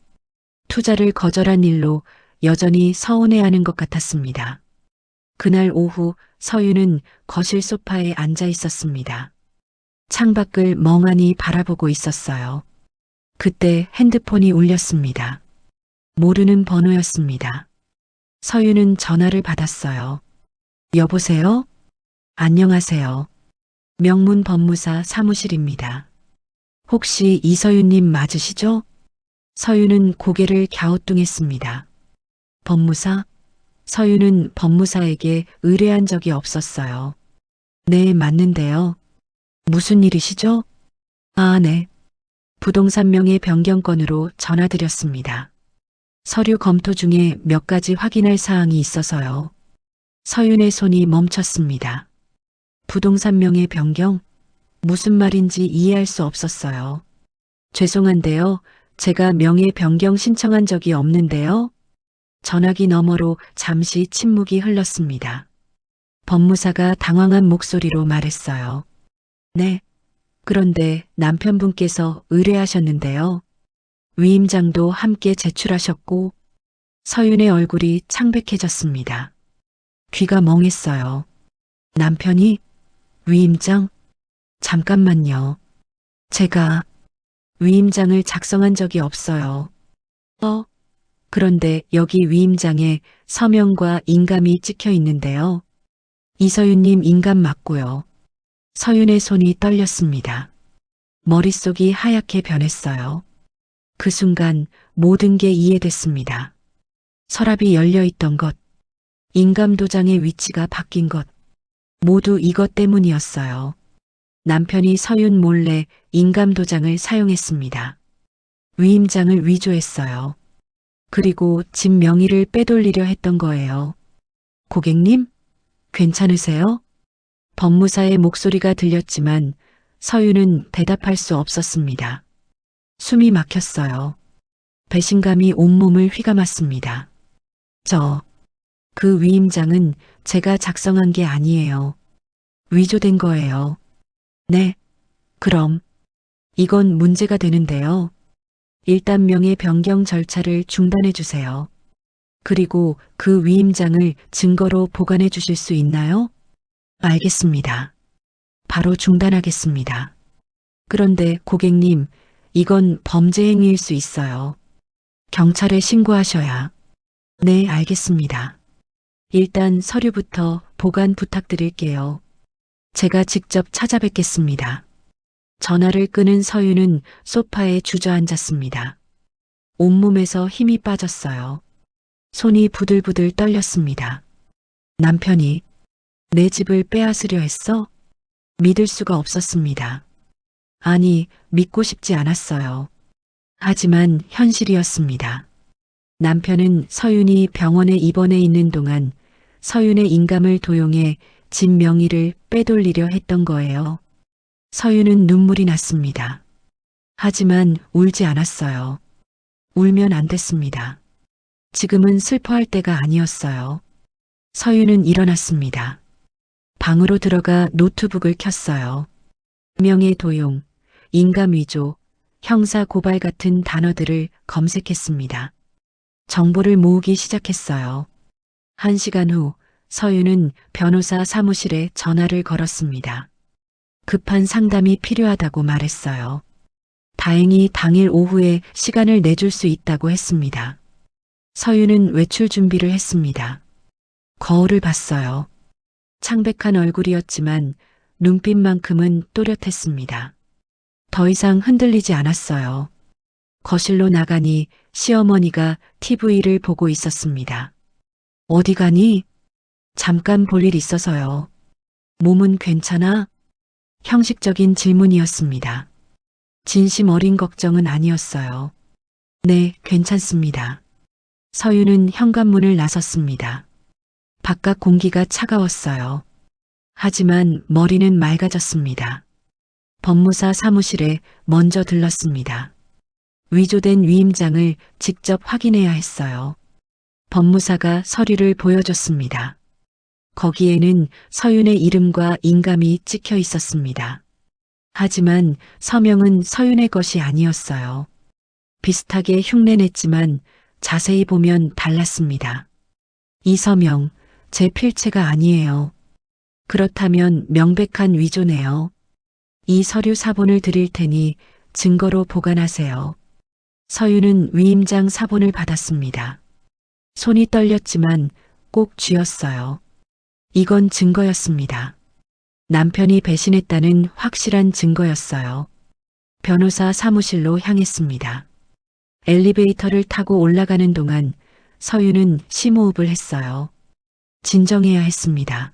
투자를 거절한 일로 여전히 서운해하는 것 같았습니다. 그날 오후 서윤은 거실 소파에 앉아 있었습니다. 창밖을 멍하니 바라보고 있었어요. 그때 핸드폰이 울렸습니다. 모르는 번호였습니다. 서윤은 전화를 받았어요. 여보세요? 안녕하세요. 명문 법무사 사무실입니다. 혹시 이서윤님 맞으시죠? 서윤은 고개를 갸우뚱했습니다. 법무사? 서윤은 법무사에게 의뢰한 적이 없었어요. 네, 맞는데요. 무슨 일이시죠? 아, 네. 부동산 명의 변경건으로 전화드렸습니다. 서류 검토 중에 몇 가지 확인할 사항이 있어서요. 서윤의 손이 멈췄습니다. 부동산 명의 변경? 무슨 말인지 이해할 수 없었어요. 죄송한데요. 제가 명의 변경 신청한 적이 없는데요. 전화기 너머로 잠시 침묵이 흘렀습니다. 법무사가 당황한 목소리로 말했어요. 네. 그런데 남편분께서 의뢰하셨는데요. 위임장도 함께 제출하셨고 서윤의 얼굴이 창백해졌습니다. 귀가 멍했어요. 남편이 위임장? 잠깐만요. 제가 위임장을 작성한 적이 없어요. 그런데 여기 위임장에 서명과 인감이 찍혀 있는데요. 이서윤님 인감 맞고요. 서윤의 손이 떨렸습니다. 머릿속이 하얗게 변했어요. 그 순간 모든 게 이해됐습니다. 서랍이 열려 있던 것, 인감 도장의 위치가 바뀐 것, 모두 이것 때문이었어요. 남편이 서윤 몰래 인감 도장을 사용했습니다. 위임장을 위조했어요. 그리고 집 명의를 빼돌리려 했던 거예요. 고객님, 괜찮으세요? 법무사의 목소리가 들렸지만 서윤은 대답할 수 없었습니다. 숨이 막혔어요. 배신감이 온몸을 휘감았습니다. 그 위임장은 제가 작성한 게 아니에요. 위조된 거예요. 네, 그럼 이건 문제가 되는데요. 일단 명의 변경 절차를 중단해 주세요. 그리고 그 위임장을 증거로 보관해 주실 수 있나요? 알겠습니다. 바로 중단하겠습니다. 그런데 고객님, 이건 범죄 행위일 수 있어요. 경찰에 신고하셔야. 네, 알겠습니다. 일단 서류부터 보관 부탁드릴게요. 제가 직접 찾아뵙겠습니다. 전화를 끄는 서윤은 소파에 주저앉았습니다. 온몸에서 힘이 빠졌어요. 손이 부들부들 떨렸습니다. 남편이 내 집을 빼앗으려 했어? 믿을 수가 없었습니다. 아니, 믿고 싶지 않았어요. 하지만 현실이었습니다. 남편은 서윤이 병원에 입원해 있는 동안 서윤의 인감을 도용해 집 명의를 빼돌리려 했던 거예요. 서윤은 눈물이 났습니다. 하지만 울지 않았어요. 울면 안 됐습니다. 지금은 슬퍼할 때가 아니었어요. 서윤은 일어났습니다. 방으로 들어가 노트북을 켰어요. 명예 도용, 인감 위조, 형사 고발 같은 단어들을 검색했습니다. 정보를 모으기 시작했어요. 1시간 후 서윤은 변호사 사무실에 전화를 걸었습니다. 급한 상담이 필요하다고 말했어요. 다행히 당일 오후에 시간을 내줄 수 있다고 했습니다. 서윤은 외출 준비를 했습니다. 거울을 봤어요. 창백한 얼굴이었지만 눈빛만큼은 또렷했습니다. 더 이상 흔들리지 않았어요. 거실로 나가니 시어머니가 TV를 보고 있었습니다. 어디 가니? 잠깐 볼 일 있어서요. 몸은 괜찮아? 형식적인 질문이었습니다. 진심 어린 걱정은 아니었어요. 네, 괜찮습니다. 서윤은 현관문을 나섰습니다. 바깥 공기가 차가웠어요. 하지만 머리는 맑아졌습니다. 법무사 사무실에 먼저 들렀습니다. 위조된 위임장을 직접 확인해야 했어요. 법무사가 서류를 보여줬습니다. 거기에는 서윤의 이름과 인감이 찍혀 있었습니다. 하지만 서명은 서윤의 것이 아니었어요. 비슷하게 흉내냈지만 자세히 보면 달랐습니다. 이 서명, 제 필체가 아니에요. 그렇다면 명백한 위조네요. 이 서류 사본을 드릴 테니 증거로 보관하세요. 서윤은 위임장 사본을 받았습니다. 손이 떨렸지만 꼭 쥐었어요. 이건 증거였습니다. 남편이 배신했다는 확실한 증거였어요. 변호사 사무실로 향했습니다. 엘리베이터를 타고 올라가는 동안 서윤은 심호흡을 했어요. 진정해야 했습니다.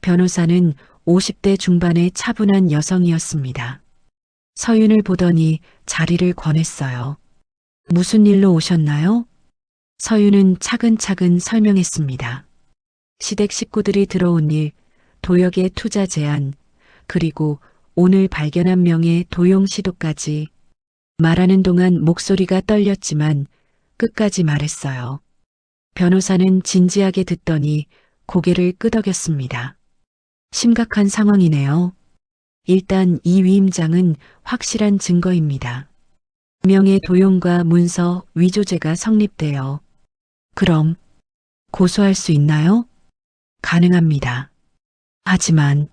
변호사는 50대 중반의 차분한 여성이었습니다. 서윤을 보더니 자리를 권했어요. 무슨 일로 오셨나요? 서윤은 차근차근 설명했습니다. 시댁 식구들이 들어온 일, 도역의 투자 제안, 그리고 오늘 발견한 명의 도용 시도까지. 말하는 동안 목소리가 떨렸지만 끝까지 말했어요. 변호사는 진지하게 듣더니 고개를 끄덕였습니다. 심각한 상황이네요. 일단 이 위임장은 확실한 증거입니다. 명의 도용과 문서 위조죄가 성립돼요. 그럼 고소할 수 있나요? 가능합니다. 하지만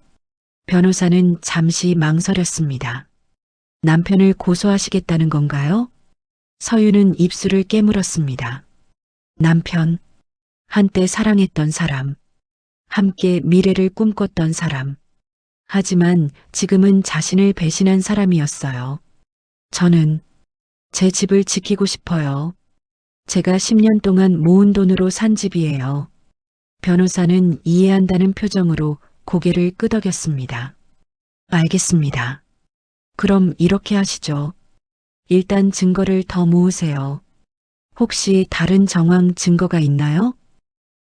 변호사는 잠시 망설였습니다. 남편을 고소하시겠다는 건가요? 서윤은 입술을 깨물었습니다. 남편, 한때 사랑했던 사람, 함께 미래를 꿈꿨던 사람. 하지만 지금은 자신을 배신한 사람이었어요. 저는 제 집을 지키고 싶어요. 제가 10년 동안 모은 돈으로 산 집이에요. 변호사는 이해한다는 표정으로 고개를 끄덕였습니다. 알겠습니다. 그럼 이렇게 하시죠. 일단 증거를 더 모으세요. 혹시 다른 정황 증거가 있나요?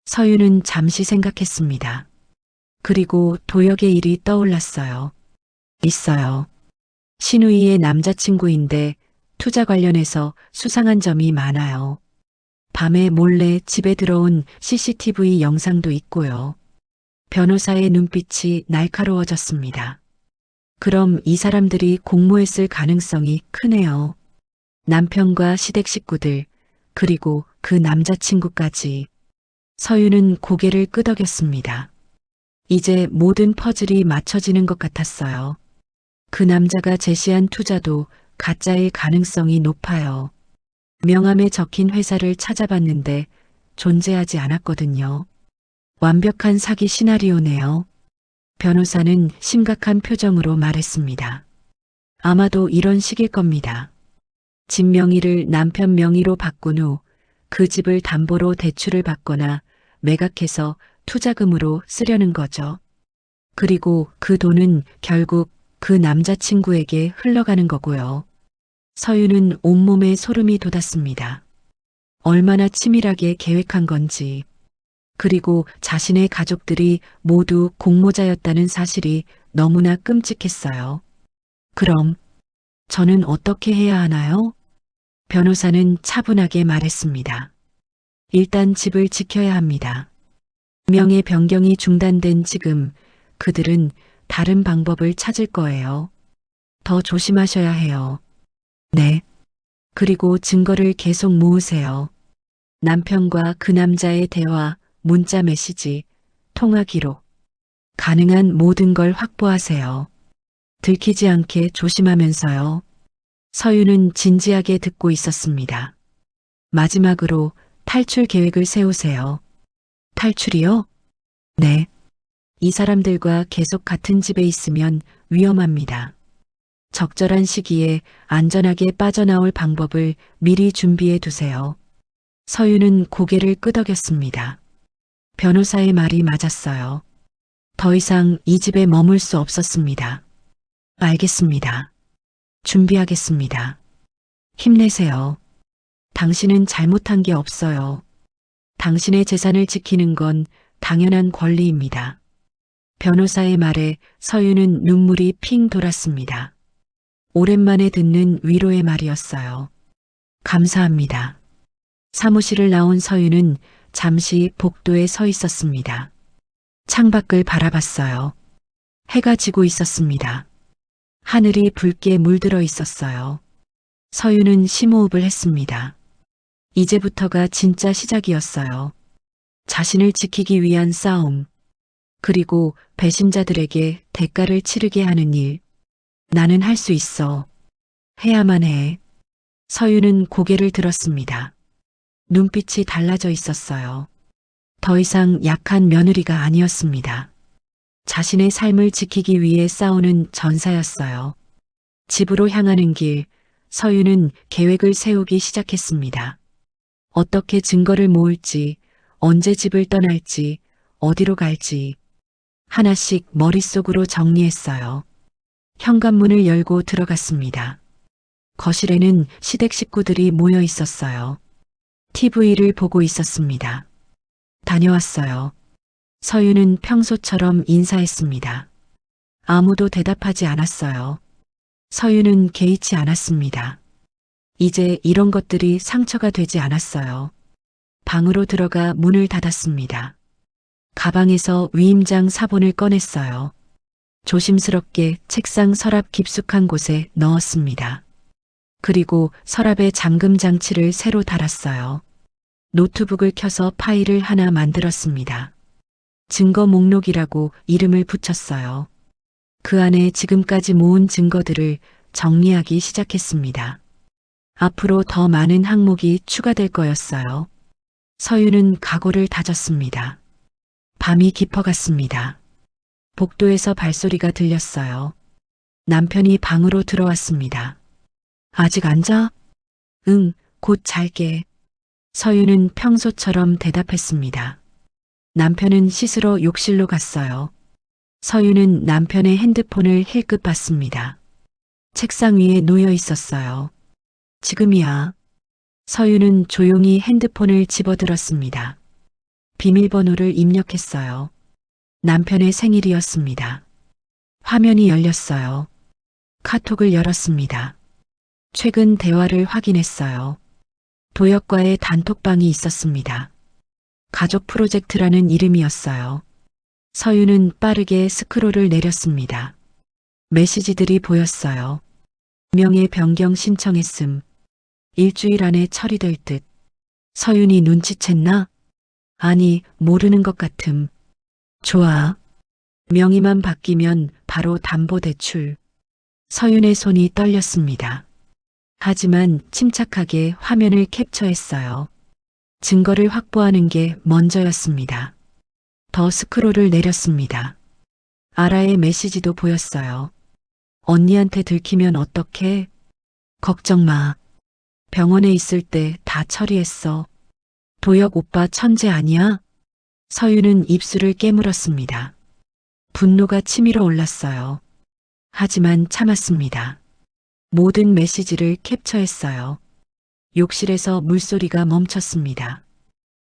서윤은 잠시 생각했습니다. 그리고 도역의 일이 떠올랐어요. 있어요. 신우이의 남자친구인데 투자 관련해서 수상한 점이 많아요. 밤에 몰래 집에 들어온 CCTV 영상도 있고요. 변호사의 눈빛이 날카로워졌습니다. 그럼 이 사람들이 공모했을 가능성이 크네요. 남편과 시댁 식구들, 그리고 그 남자친구까지. 서윤은 고개를 끄덕였습니다. 이제 모든 퍼즐이 맞춰지는 것 같았어요. 그 남자가 제시한 투자도 가짜일 가능성이 높아요. 명함에 적힌 회사를 찾아봤는데 존재하지 않았거든요. 완벽한 사기 시나리오네요. 변호사는 심각한 표정으로 말했습니다. 아마도 이런 식일 겁니다. 집 명의를 남편 명의로 바꾼 후 그 집을 담보로 대출을 받거나 매각해서 투자금으로 쓰려는 거죠. 그리고 그 돈은 결국 그 남자친구에게 흘러가는 거고요. 서윤은 온몸에 소름이 돋았습니다. 얼마나 치밀하게 계획한 건지, 그리고 자신의 가족들이 모두 공모자였다는 사실이 너무나 끔찍했어요. 그럼 저는 어떻게 해야 하나요? 변호사는 차분하게 말했습니다. 일단 집을 지켜야 합니다. 명의 변경이 중단된 지금 그들은 다른 방법을 찾을 거예요. 더 조심하셔야 해요. 네. 그리고 증거를 계속 모으세요. 남편과 그 남자의 대화, 문자 메시지, 통화 기록. 가능한 모든 걸 확보하세요. 들키지 않게 조심하면서요. 서윤은 진지하게 듣고 있었습니다. 마지막으로 탈출 계획을 세우세요. 탈출이요? 네. 이 사람들과 계속 같은 집에 있으면 위험합니다. 적절한 시기에 안전하게 빠져나올 방법을 미리 준비해 두세요. 서윤은 고개를 끄덕였습니다. 변호사의 말이 맞았어요. 더 이상 이 집에 머물 수 없었습니다. 알겠습니다. 준비하겠습니다. 힘내세요. 당신은 잘못한 게 없어요. 당신의 재산을 지키는 건 당연한 권리입니다. 변호사의 말에 서유는 눈물이 핑 돌았습니다. 오랜만에 듣는 위로의 말이었어요. 감사합니다. 사무실을 나온 서유는 잠시 복도에 서 있었습니다. 창밖을 바라봤어요. 해가 지고 있었습니다. 하늘이 붉게 물들어 있었어요. 서유는 심호흡을 했습니다. 이제부터가 진짜 시작이었어요. 자신을 지키기 위한 싸움, 그리고 배신자들에게 대가를 치르게 하는 일. 나는 할 수 있어. 해야만 해. 서유는 고개를 들었습니다. 눈빛이 달라져 있었어요. 더 이상 약한 며느리가 아니었습니다. 자신의 삶을 지키기 위해 싸우는 전사였어요. 집으로 향하는 길, 서유는 계획을 세우기 시작했습니다. 어떻게 증거를 모을지, 언제 집을 떠날지, 어디로 갈지, 하나씩 머릿속으로 정리했어요. 현관문을 열고 들어갔습니다. 거실에는 시댁 식구들이 모여 있었어요. TV를 보고 있었습니다. 다녀왔어요. 서유는 평소처럼 인사했습니다. 아무도 대답하지 않았어요. 서유는 개의치 않았습니다. 이제 이런 것들이 상처가 되지 않았어요. 방으로 들어가 문을 닫았습니다. 가방에서 위임장 사본을 꺼냈어요. 조심스럽게 책상 서랍 깊숙한 곳에 넣었습니다. 그리고 서랍에 잠금 장치를 새로 달았어요. 노트북을 켜서 파일을 하나 만들었습니다. 증거 목록이라고 이름을 붙였어요. 그 안에 지금까지 모은 증거들을 정리하기 시작했습니다. 앞으로 더 많은 항목이 추가될 거였어요. 서유는 각오를 다졌습니다. 밤이 깊어갔습니다. 복도에서 발소리가 들렸어요. 남편이 방으로 들어왔습니다. 아직 안 자? 응, 곧 잘게. 서유는 평소처럼 대답했습니다. 남편은 씻으러 욕실로 갔어요. 서유는 남편의 핸드폰을 힐끗 봤습니다. 책상 위에 놓여 있었어요. 지금이야. 서유는 조용히 핸드폰을 집어들었습니다. 비밀번호를 입력했어요. 남편의 생일이었습니다. 화면이 열렸어요. 카톡을 열었습니다. 최근 대화를 확인했어요. 도역과의 단톡방이 있었습니다. 가족 프로젝트라는 이름이었어요. 서유는 빠르게 스크롤을 내렸습니다. 메시지들이 보였어요. 명예 변경 신청했음. 일주일 안에 처리될 듯. 서윤이 눈치챘나? 아니, 모르는 것 같음. 좋아. 명의만 바뀌면 바로 담보대출. 서윤의 손이 떨렸습니다. 하지만 침착하게 화면을 캡처했어요. 증거를 확보하는 게 먼저였습니다. 더 스크롤을 내렸습니다. 아라의 메시지도 보였어요. 언니한테 들키면 어떡해? 걱정 마. 병원에 있을 때 다 처리했어. 도혁 오빠 천재 아니야? 서유는 입술을 깨물었습니다. 분노가 치밀어 올랐어요. 하지만 참았습니다. 모든 메시지를 캡처했어요. 욕실에서 물소리가 멈췄습니다.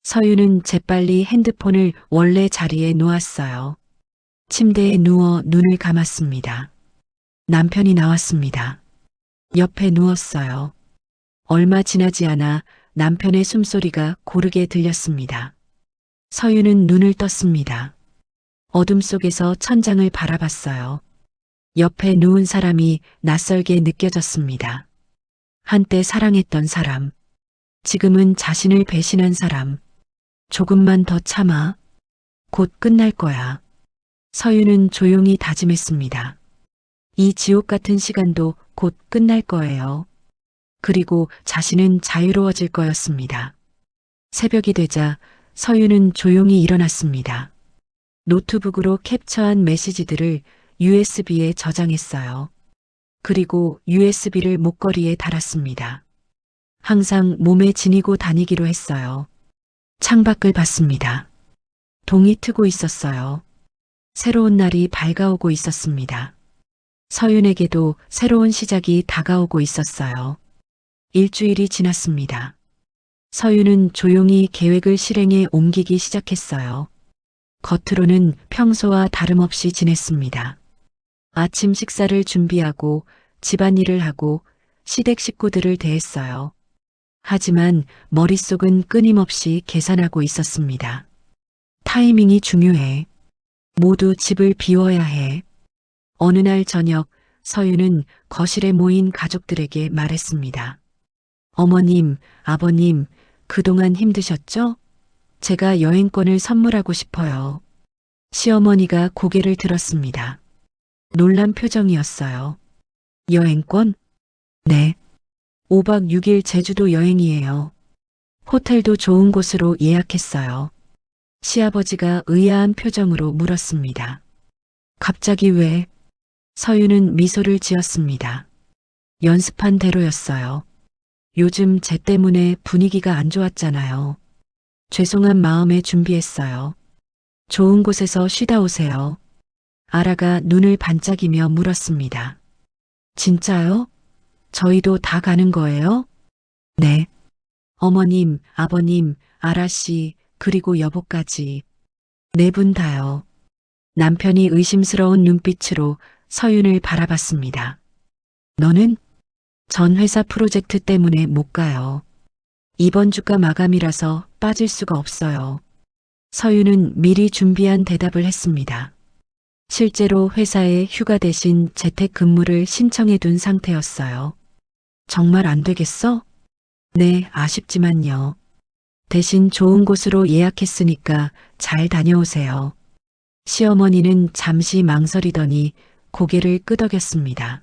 서유는 재빨리 핸드폰을 원래 자리에 놓았어요. 침대에 누워 눈을 감았습니다. 남편이 나왔습니다. 옆에 누웠어요. 얼마 지나지 않아 남편의 숨소리가 고르게 들렸습니다. 서유는 눈을 떴습니다. 어둠 속에서 천장을 바라봤어요. 옆에 누운 사람이 낯설게 느껴졌습니다. 한때 사랑했던 사람, 지금은 자신을 배신한 사람. 조금만 더 참아. 곧 끝날 거야. 서유는 조용히 다짐했습니다. 이 지옥 같은 시간도 곧 끝날 거예요. 그리고 자신은 자유로워질 거였습니다. 새벽이 되자 서유는 조용히 일어났습니다. 노트북으로 캡처한 메시지들을 USB에 저장했어요. 그리고 USB를 목걸이에 달았습니다. 항상 몸에 지니고 다니기로 했어요. 창밖을 봤습니다. 동이 트고 있었어요. 새로운 날이 밝아오고 있었습니다. 서윤에게도 새로운 시작이 다가오고 있었어요. 일주일이 지났습니다. 서윤은 조용히 계획을 실행에 옮기기 시작했어요. 겉으로는 평소와 다름없이 지냈습니다. 아침 식사를 준비하고 집안일을 하고 시댁 식구들을 대했어요. 하지만 머릿속은 끊임없이 계산하고 있었습니다. 타이밍이 중요해. 모두 집을 비워야 해. 어느 날 저녁 서윤은 거실에 모인 가족들에게 말했습니다. 어머님, 아버님, 그동안 힘드셨죠? 제가 여행권을 선물하고 싶어요. 시어머니가 고개를 들었습니다. 놀란 표정이었어요. 여행권? 네. 5박 6일 제주도 여행이에요. 호텔도 좋은 곳으로 예약했어요. 시아버지가 의아한 표정으로 물었습니다. 갑자기 왜? 서윤은 미소를 지었습니다. 연습한 대로였어요. 요즘 제 때문에 분위기가 안 좋았잖아요. 죄송한 마음에 준비했어요. 좋은 곳에서 쉬다 오세요. 아라가 눈을 반짝이며 물었습니다. 진짜요? 저희도 다 가는 거예요? 네. 어머님, 아버님, 아라씨, 그리고 여보까지. 네 분 다요. 남편이 의심스러운 눈빛으로 서윤을 바라봤습니다. 너는? 전 회사 프로젝트 때문에 못 가요. 이번 주가 마감이라서 빠질 수가 없어요. 서윤은 미리 준비한 대답을 했습니다. 실제로 회사에 휴가 대신 재택 근무를 신청해 둔 상태였어요. 정말 안 되겠어? 네, 아쉽지만요. 대신 좋은 곳으로 예약했으니까 잘 다녀오세요. 시어머니는 잠시 망설이더니 고개를 끄덕였습니다.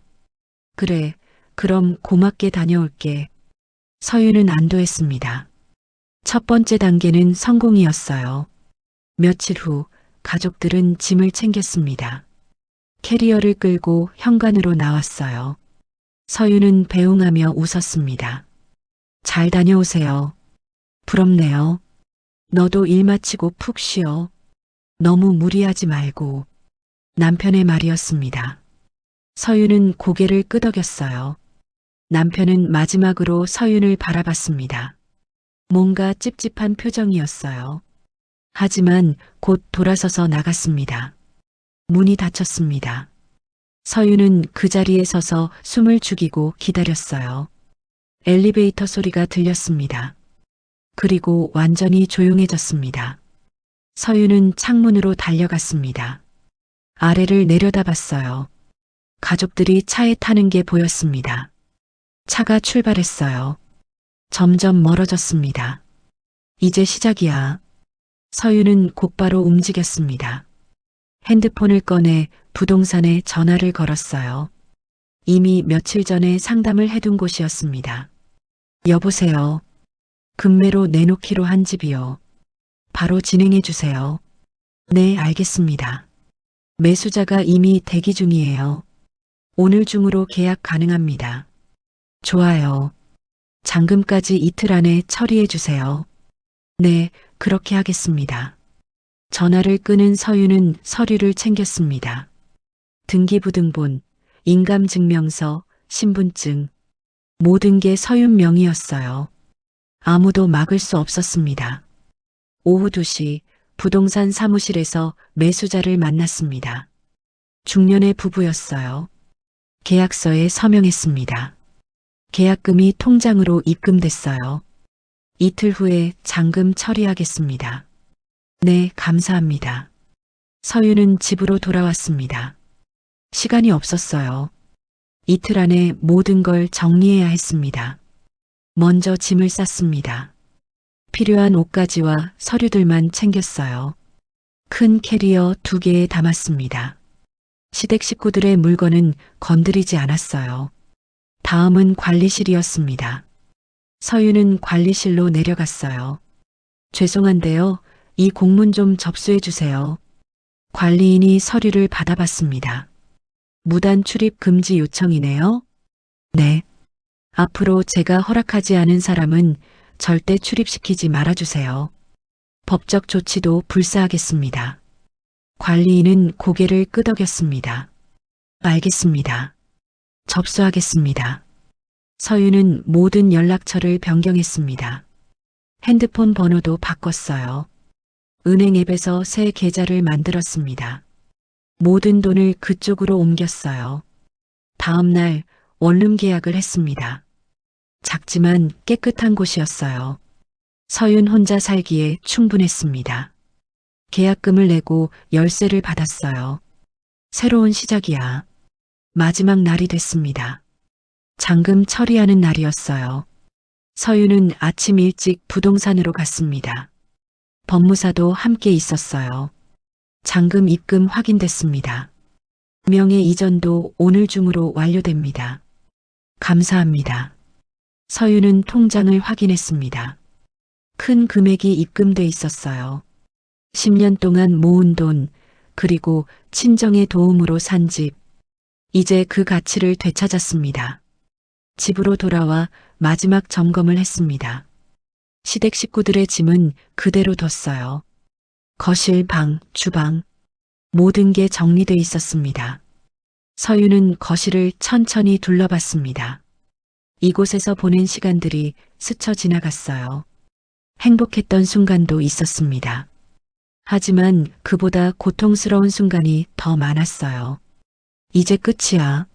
그래, 그럼 고맙게 다녀올게. 서윤은 안도했습니다. 첫 번째 단계는 성공이었어요. 며칠 후 가족들은 짐을 챙겼습니다. 캐리어를 끌고 현관으로 나왔어요. 서윤은 배웅하며 웃었습니다. 잘 다녀오세요. 부럽네요. 너도 일 마치고 푹 쉬어. 너무 무리하지 말고. 남편의 말이었습니다. 서윤은 고개를 끄덕였어요. 남편은 마지막으로 서윤을 바라봤습니다. 뭔가 찝찝한 표정이었어요. 하지만 곧 돌아서서 나갔습니다. 문이 닫혔습니다. 서윤은 그 자리에 서서 숨을 죽이고 기다렸어요. 엘리베이터 소리가 들렸습니다. 그리고 완전히 조용해졌습니다. 서윤은 창문으로 달려갔습니다. 아래를 내려다봤어요. 가족들이 차에 타는 게 보였습니다. 차가 출발했어요. 점점 멀어졌습니다. 이제 시작이야. 서윤은 곧바로 움직였습니다. 핸드폰을 꺼내 부동산에 전화를 걸었어요. 이미 며칠 전에 상담을 해둔 곳이었습니다. 여보세요. 급매로 내놓기로 한 집이요. 바로 진행해 주세요. 네, 알겠습니다. 매수자가 이미 대기 중이에요. 오늘 중으로 계약 가능합니다. 좋아요. 잔금까지 이틀 안에 처리해 주세요. 네, 그렇게 하겠습니다. 전화를 끊은 서윤은 서류를 챙겼습니다. 등기부등본, 인감증명서, 신분증, 모든 게 서윤 명의였어요. 아무도 막을 수 없었습니다. 오후 2시 부동산 사무실에서 매수자를 만났습니다. 중년의 부부였어요. 계약서에 서명했습니다. 계약금이 통장으로 입금됐어요. 이틀 후에 잔금 처리하겠습니다. 네, 감사합니다. 서윤은 집으로 돌아왔습니다. 시간이 없었어요. 이틀 안에 모든 걸 정리해야 했습니다. 먼저 짐을 쌌습니다. 필요한 옷가지와 서류들만 챙겼어요. 큰 캐리어 2개에 담았습니다. 시댁 식구들의 물건은 건드리지 않았어요. 다음은 관리실이었습니다. 서윤은 관리실로 내려갔어요. 죄송한데요. 이 공문 좀 접수해 주세요. 관리인이 서류를 받아봤습니다. 무단 출입 금지 요청이네요. 네. 앞으로 제가 허락하지 않은 사람은 절대 출입시키지 말아주세요. 법적 조치도 불사하겠습니다. 관리인은 고개를 끄덕였습니다. 알겠습니다. 접수하겠습니다. 서유는 모든 연락처를 변경했습니다. 핸드폰 번호도 바꿨어요. 은행 앱에서 새 계좌를 만들었습니다. 모든 돈을 그쪽으로 옮겼어요. 다음 날 원룸 계약을 했습니다. 작지만 깨끗한 곳이었어요. 서윤 혼자 살기에 충분했습니다. 계약금을 내고 열쇠를 받았어요. 새로운 시작이야. 마지막 날이 됐습니다. 잔금 처리하는 날이었어요. 서윤은 아침 일찍 부동산으로 갔습니다. 법무사도 함께 있었어요. 잔금 입금 확인됐습니다. 명의 이전도 오늘 중으로 완료됩니다. 감사합니다. 서윤은 통장을 확인했습니다. 큰 금액이 입금돼 있었어요. 10년 동안 모은 돈, 그리고 친정의 도움으로 산 집. 이제 그 가치를 되찾았습니다. 집으로 돌아와 마지막 점검을 했습니다. 시댁 식구들의 짐은 그대로 뒀어요. 거실, 방, 주방, 모든 게 정리돼 있었습니다. 서유는 거실을 천천히 둘러봤습니다. 이곳에서 보낸 시간들이 스쳐 지나갔어요. 행복했던 순간도 있었습니다. 하지만 그보다 고통스러운 순간이 더 많았어요. 이제 끝이야.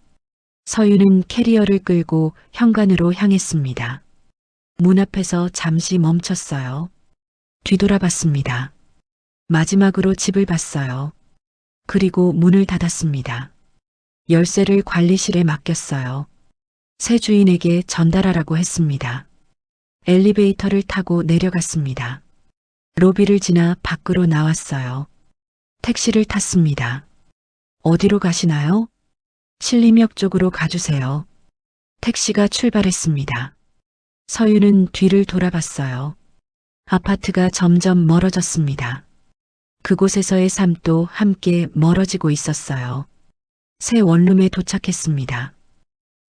서유는 캐리어를 끌고 현관으로 향했습니다. 문 앞에서 잠시 멈췄어요. 뒤돌아봤습니다. 마지막으로 집을 봤어요. 그리고 문을 닫았습니다. 열쇠를 관리실에 맡겼어요. 새 주인에게 전달하라고 했습니다. 엘리베이터를 타고 내려갔습니다. 로비를 지나 밖으로 나왔어요. 택시를 탔습니다. 어디로 가시나요? 신림역 쪽으로 가주세요. 택시가 출발했습니다. 서유는 뒤를 돌아봤어요. 아파트가 점점 멀어졌습니다. 그곳에서의 삶도 함께 멀어지고 있었어요. 새 원룸에 도착했습니다.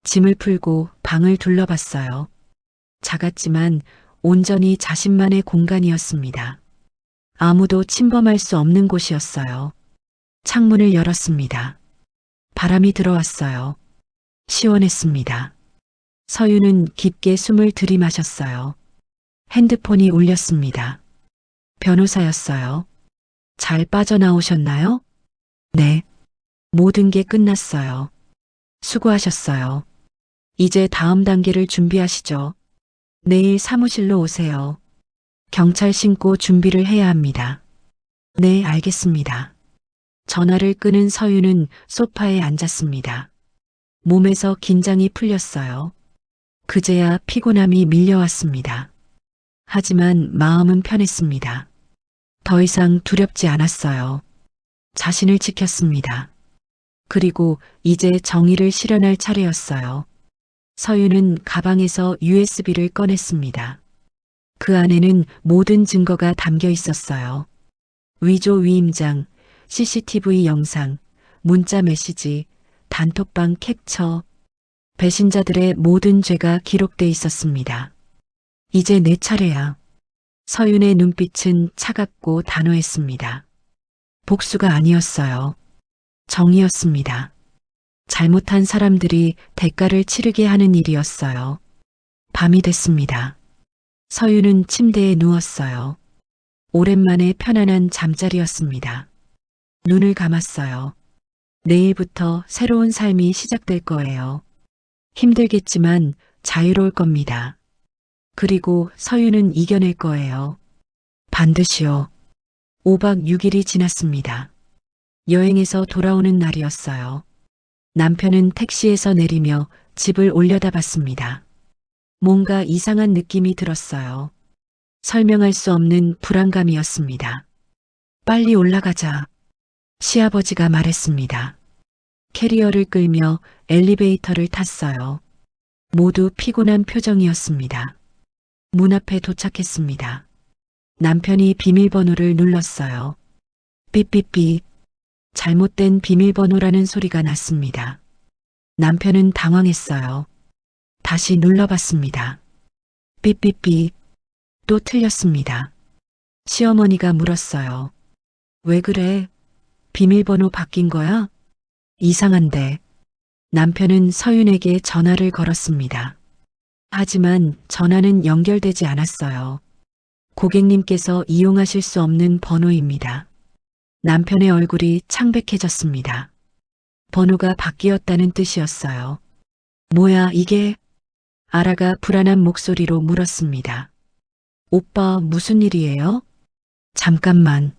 짐을 풀고 방을 둘러봤어요. 작았지만 온전히 자신만의 공간이었습니다. 아무도 침범할 수 없는 곳이었어요. 창문을 열었습니다. 바람이 들어왔어요. 시원했습니다. 서유는 깊게 숨을 들이마셨어요. 핸드폰이 울렸습니다. 변호사였어요. 잘 빠져나오셨나요? 네. 모든 게 끝났어요. 수고하셨어요. 이제 다음 단계를 준비하시죠. 내일 사무실로 오세요. 경찰 신고 준비를 해야 합니다. 네, 알겠습니다. 전화를 끊은 서유는 소파에 앉았습니다. 몸에서 긴장이 풀렸어요. 그제야 피곤함이 밀려왔습니다. 하지만 마음은 편했습니다. 더 이상 두렵지 않았어요. 자신을 지켰습니다. 그리고 이제 정의를 실현할 차례였어요. 서유는 가방에서 USB를 꺼냈습니다. 그 안에는 모든 증거가 담겨 있었어요. 위조 위임장, CCTV 영상, 문자 메시지, 단톡방 캡처, 배신자들의 모든 죄가 기록돼 있었습니다. 이제 내 차례야. 서윤의 눈빛은 차갑고 단호했습니다. 복수가 아니었어요. 정의였습니다. 잘못한 사람들이 대가를 치르게 하는 일이었어요. 밤이 됐습니다. 서유는 침대에 누웠어요. 오랜만에 편안한 잠자리였습니다. 눈을 감았어요. 내일부터 새로운 삶이 시작될 거예요. 힘들겠지만 자유로울 겁니다. 그리고 서유는 이겨낼 거예요. 반드시요. 5박 6일이 지났습니다. 여행에서 돌아오는 날이었어요. 남편은 택시에서 내리며 집을 올려다봤습니다. 뭔가 이상한 느낌이 들었어요. 설명할 수 없는 불안감이었습니다. 빨리 올라가자. 시아버지가 말했습니다. 캐리어를 끌며 엘리베이터를 탔어요. 모두 피곤한 표정이었습니다. 문 앞에 도착했습니다. 남편이 비밀번호를 눌렀어요. 삐삐삐. 잘못된 비밀번호라는 소리가 났습니다. 남편은 당황했어요. 다시 눌러봤습니다. 삐삐삐. 또 틀렸습니다. 시어머니가 물었어요. 왜 그래? 비밀번호 바뀐 거야? 이상한데. 남편은 서윤에게 전화를 걸었습니다. 하지만 전화는 연결되지 않았어요. 고객님께서 이용하실 수 없는 번호입니다. 남편의 얼굴이 창백해졌습니다. 번호가 바뀌었다는 뜻이었어요. 뭐야, 이게? 아라가 불안한 목소리로 물었습니다. 오빠, 무슨 일이에요? 잠깐만.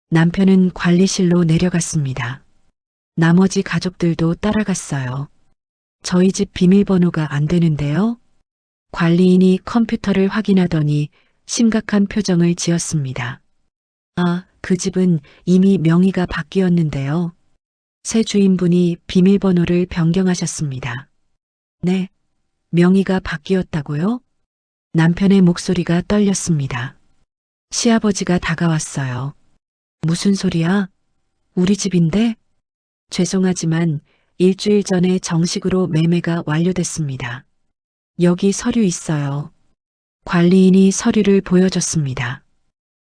남편은 관리실로 내려갔습니다. 나머지 가족들도 따라갔어요. 저희 집 비밀번호가 안 되는데요? 관리인이 컴퓨터를 확인하더니 심각한 표정을 지었습니다. 아, 그 집은 이미 명의가 바뀌었는데요. 새 주인분이 비밀번호를 변경하셨습니다. 네, 명의가 바뀌었다고요? 남편의 목소리가 떨렸습니다. 시아버지가 다가왔어요. 무슨 소리야? 우리 집인데? 죄송하지만 일주일 전에 정식으로 매매가 완료됐습니다. 여기 서류 있어요. 관리인이 서류를 보여줬습니다.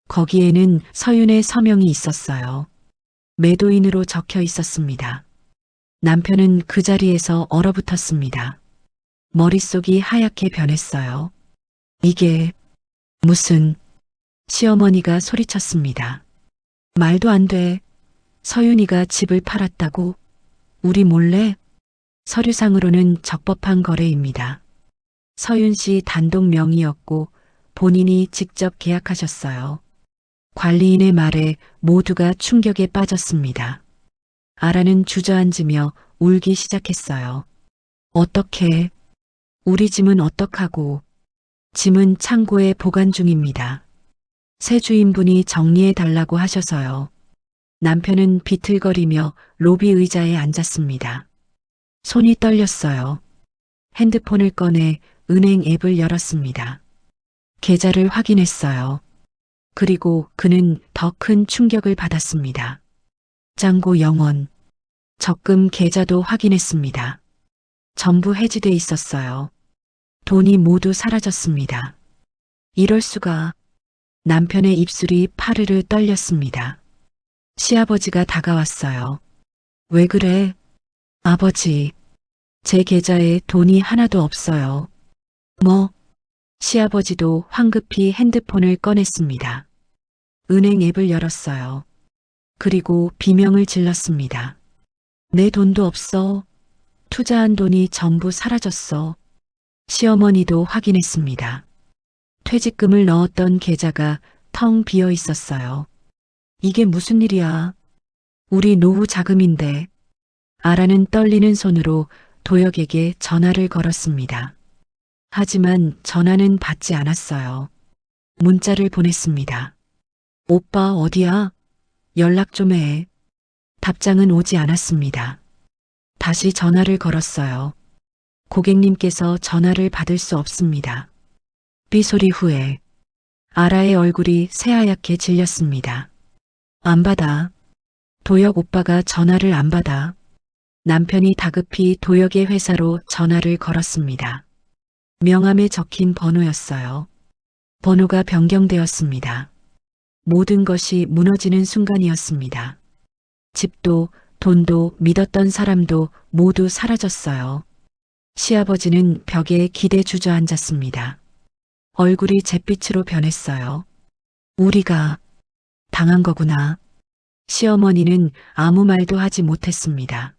거기에는 서윤의 서명이 있었어요. 매도인으로 적혀 있었습니다. 남편은 그 자리에서 얼어붙었습니다. 머릿속이 하얗게 변했어요. 이게 무슨... 시어머니가 소리쳤습니다. 말도 안 돼. 서윤이가 집을 팔았다고? 우리 몰래? 서류상으로는 적법한 거래입니다. 서윤 씨 단독 명의였고 본인이 직접 계약하셨어요. 관리인의 말에 모두가 충격에 빠졌습니다. 아라는 주저앉으며 울기 시작했어요. 어떻게? 우리 짐은 어떡하고? 짐은 창고에 보관 중입니다. 새 주인분이 정리해 달라고 하셔서요. 남편은 비틀거리며 로비 의자에 앉았습니다. 손이 떨렸어요. 핸드폰을 꺼내 은행 앱을 열었습니다. 계좌를 확인했어요. 그리고 그는 더 큰 충격을 받았습니다. 잔고 영원. 적금 계좌도 확인했습니다. 전부 해지돼 있었어요. 돈이 모두 사라졌습니다. 이럴 수가. 남편의 입술이 파르르 떨렸습니다. 시아버지가 다가왔어요. 왜 그래? 아버지, 제 계좌에 돈이 하나도 없어요. 뭐? 시아버지도 황급히 핸드폰을 꺼냈습니다. 은행 앱을 열었어요. 그리고 비명을 질렀습니다. 내 돈도 없어. 투자한 돈이 전부 사라졌어. 시어머니도 확인했습니다. 퇴직금을 넣었던 계좌가 텅 비어 있었어요. 이게 무슨 일이야? 우리 노후 자금인데. 아라는 떨리는 손으로 도혁에게 전화를 걸었습니다. 하지만 전화는 받지 않았어요. 문자를 보냈습니다. 오빠 어디야? 연락 좀 해. 답장은 오지 않았습니다. 다시 전화를 걸었어요. 고객님께서 전화를 받을 수 없습니다. 삐소리 후에 아라의 얼굴이 새하얗게 질렸습니다. 안 받아. 도혁 오빠가 전화를 안 받아. 남편이 다급히 도혁의 회사로 전화를 걸었습니다. 명함에 적힌 번호였어요. 번호가 변경되었습니다. 모든 것이 무너지는 순간이었습니다. 집도 돈도 믿었던 사람도 모두 사라졌어요. 시아버지는 벽에 기대 주저앉았습니다. 얼굴이 잿빛으로 변했어요. 우리가 당한 거구나. 시어머니는 아무 말도 하지 못했습니다.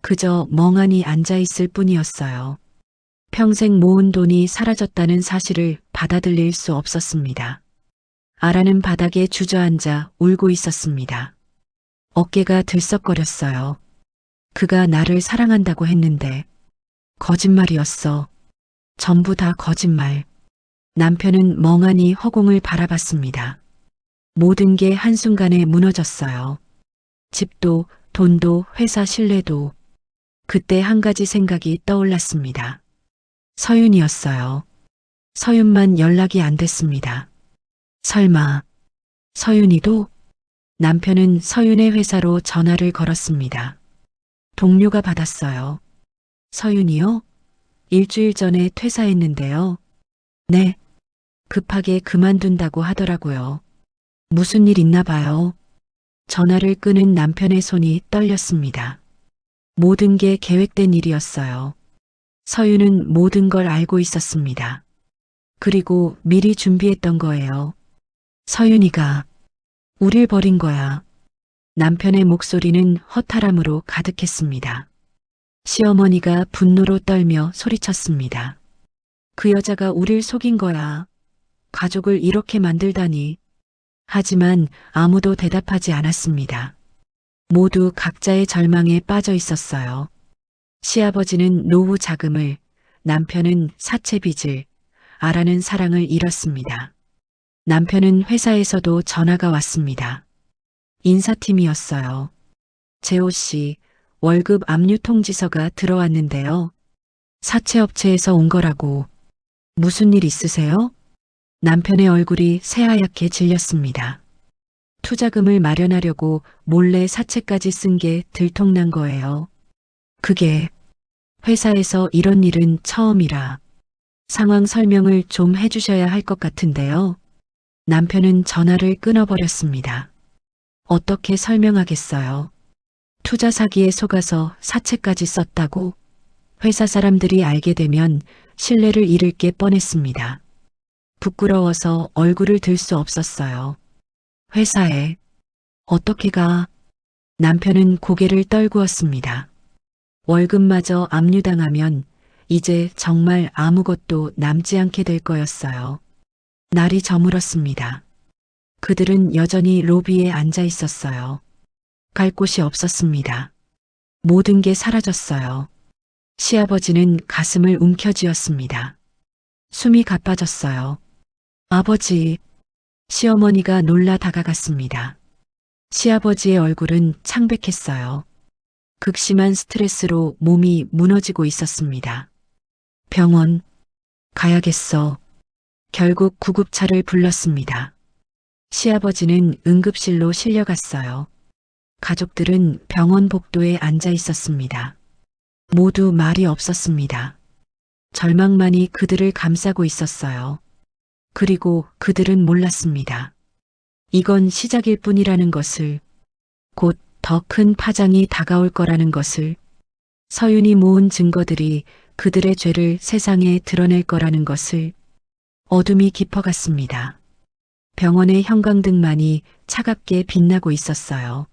그저 멍하니 앉아있을 뿐이었어요. 평생 모은 돈이 사라졌다는 사실을 받아들일 수 없었습니다. 아라는 바닥에 주저앉아 울고 있었습니다. 어깨가 들썩거렸어요. 그가 나를 사랑한다고 했는데 거짓말이었어. 전부 다 거짓말. 남편은 멍하니 허공을 바라봤습니다. 모든 게 한순간에 무너졌어요. 집도, 돈도, 회사 신뢰도. 그때 한 가지 생각이 떠올랐습니다. 서윤이었어요. 서윤만 연락이 안 됐습니다. 설마 서윤이도? 남편은 서윤의 회사로 전화를 걸었습니다. 동료가 받았어요. 서윤이요? 일주일 전에 퇴사했는데요. 네. 급하게 그만둔다고 하더라고요. 무슨 일 있나 봐요. 전화를 끄는 남편의 손이 떨렸습니다. 모든 게 계획된 일이었어요. 서윤은 모든 걸 알고 있었습니다. 그리고 미리 준비했던 거예요. 서윤이가 우릴 버린 거야. 남편의 목소리는 허탈함으로 가득했습니다. 시어머니가 분노로 떨며 소리쳤습니다. 그 여자가 우릴 속인 거야. 가족을 이렇게 만들다니. 하지만 아무도 대답하지 않았습니다. 모두 각자의 절망에 빠져 있었어요. 시아버지는 노후 자금을, 남편은 사채 빚을, 아라는 사랑을 잃었습니다. 남편은 회사에서도 전화가 왔습니다. 인사팀이었어요. 재호 씨, 월급 압류 통지서가 들어왔는데요. 사채업체에서 온 거라고. 무슨 일 있으세요? 남편의 얼굴이 새하얗게 질렸습니다. 투자금을 마련하려고 몰래 사채까지 쓴 게 들통난 거예요. 그게 회사에서 이런 일은 처음이라. 상황 설명을 좀 해주셔야 할 것 같은데요. 남편은 전화를 끊어버렸습니다. 어떻게 설명하겠어요? 투자 사기에 속아서 사채까지 썼다고. 회사 사람들이 알게 되면 신뢰를 잃을 게 뻔했습니다. 부끄러워서 얼굴을 들 수 없었어요. 회사에 어떻게 가? 남편은 고개를 떨구었습니다. 월급마저 압류당하면 이제 정말 아무것도 남지 않게 될 거였어요. 날이 저물었습니다. 그들은 여전히 로비에 앉아 있었어요. 갈 곳이 없었습니다. 모든 게 사라졌어요. 시아버지는 가슴을 움켜쥐었습니다. 숨이 가빠졌어요. 아버지, 시어머니가 놀라 다가갔습니다. 시아버지의 얼굴은 창백했어요. 극심한 스트레스로 몸이 무너지고 있었습니다. 병원 가야겠어. 결국 구급차를 불렀습니다. 시아버지는 응급실로 실려갔어요. 가족들은 병원 복도에 앉아 있었습니다. 모두 말이 없었습니다. 절망만이 그들을 감싸고 있었어요. 그리고 그들은 몰랐습니다. 이건 시작일 뿐이라는 것을, 곧 더 큰 파장이 다가올 거라는 것을, 서윤이 모은 증거들이 그들의 죄를 세상에 드러낼 거라는 것을. 어둠이 깊어갔습니다. 병원의 형광등만이 차갑게 빛나고 있었어요.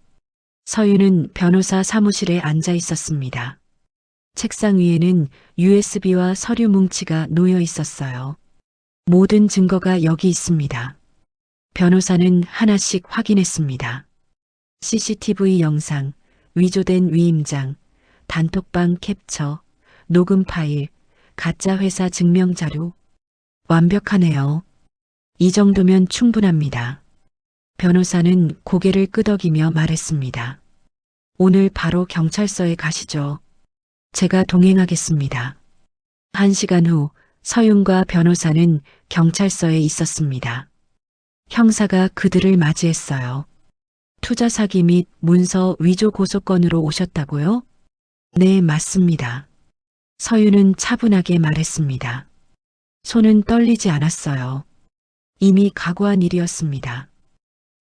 서윤은 변호사 사무실에 앉아 있었습니다. 책상 위에는 USB와 서류 뭉치가 놓여 있었어요. 모든 증거가 여기 있습니다. 변호사는 하나씩 확인했습니다. CCTV 영상, 위조된 위임장, 단톡방 캡처, 녹음 파일, 가짜 회사 증명 자료. 완벽하네요. 이 정도면 충분합니다. 변호사는 고개를 끄덕이며 말했습니다. 오늘 바로 경찰서에 가시죠. 제가 동행하겠습니다. 1시간 후 서윤과 변호사는 경찰서에 있었습니다. 형사가 그들을 맞이했어요. 투자 사기 및 문서 위조 고소건으로 오셨다고요? 네, 맞습니다. 서윤은 차분하게 말했습니다. 손은 떨리지 않았어요. 이미 각오한 일이었습니다.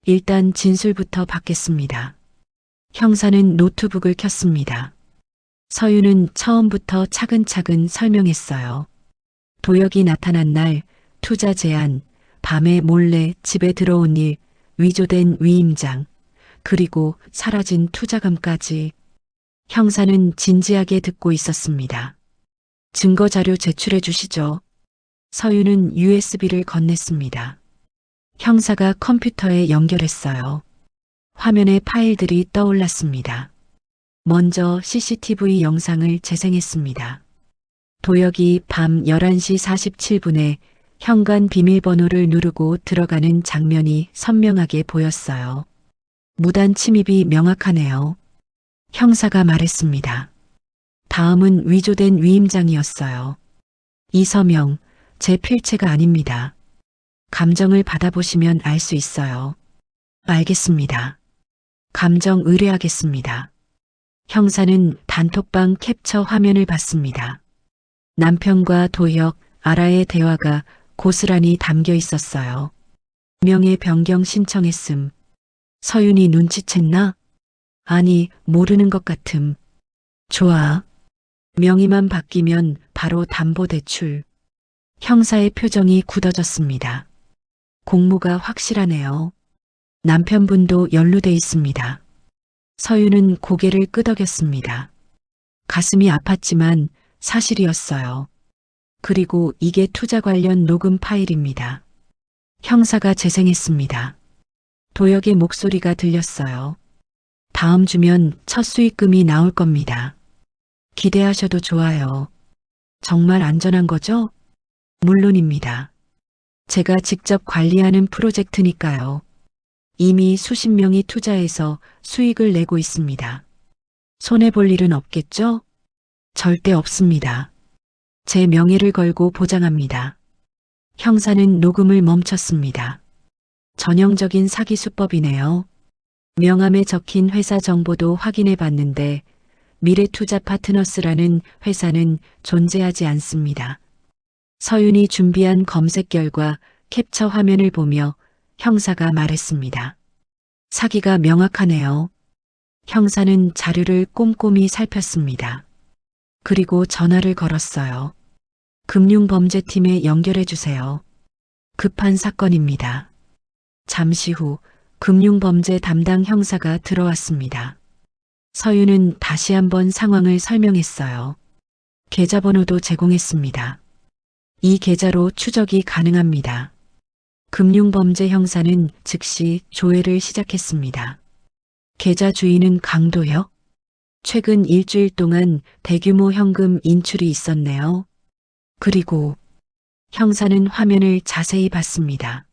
일단 진술부터 받겠습니다. 형사는 노트북을 켰습니다. 서윤은 처음부터 차근차근 설명했어요. 도혁이 나타난 날, 투자 제안, 밤에 몰래 집에 들어온 일, 위조된 위임장, 그리고 사라진 투자금까지. 형사는 진지하게 듣고 있었습니다. 증거 자료 제출해 주시죠. 서윤은 USB를 건넸습니다. 형사가 컴퓨터에 연결했어요. 화면에 파일들이 떠올랐습니다. 먼저 CCTV 영상을 재생했습니다. 도혁이 밤 11시 47분에 현관 비밀번호를 누르고 들어가는 장면이 선명하게 보였어요. 무단 침입이 명확하네요. 형사가 말했습니다. 다음은 위조된 위임장이었어요. 이 서명, 제 필체가 아닙니다. 감정을 받아보시면 알 수 있어요. 알겠습니다. 감정 의뢰하겠습니다. 형사는 단톡방 캡처 화면을 봤습니다. 남편과 도혁, 아라의 대화가 고스란히 담겨 있었어요. 명예 변경 신청했음. 서윤이 눈치챘나? 아니, 모르는 것 같음. 좋아. 명의만 바뀌면 바로 담보대출. 형사의 표정이 굳어졌습니다. 공모가 확실하네요. 남편분도 연루돼 있습니다. 서유는 고개를 끄덕였습니다. 가슴이 아팠지만 사실이었어요. 그리고 이게 투자 관련 녹음 파일입니다. 형사가 재생했습니다. 도역의 목소리가 들렸어요. 다음 주면 첫 수익금이 나올 겁니다. 기대하셔도 좋아요. 정말 안전한 거죠? 물론입니다. 제가 직접 관리하는 프로젝트니까요. 이미 수십 명이 투자해서 수익을 내고 있습니다. 손해볼 일은 없겠죠? 절대 없습니다. 제 명예를 걸고 보장합니다. 형사는 녹음을 멈췄습니다. 전형적인 사기 수법이네요. 명함에 적힌 회사 정보도 확인해 봤는데 미래투자 파트너스라는 회사는 존재하지 않습니다. 서윤이 준비한 검색 결과 캡처 화면을 보며 형사가 말했습니다. 사기가 명확하네요. 형사는 자료를 꼼꼼히 살폈습니다. 그리고 전화를 걸었어요. 금융범죄팀에 연결해 주세요. 급한 사건입니다. 잠시 후 금융범죄 담당 형사가 들어왔습니다. 서윤은 다시 한번 상황을 설명했어요. 계좌번호도 제공했습니다. 이 계좌로 추적이 가능합니다. 금융범죄 형사는 즉시 조회를 시작했습니다. 계좌 주인은 강도요? 최근 일주일 동안 대규모 현금 인출이 있었네요. 그리고 형사는 화면을 자세히 봤습니다.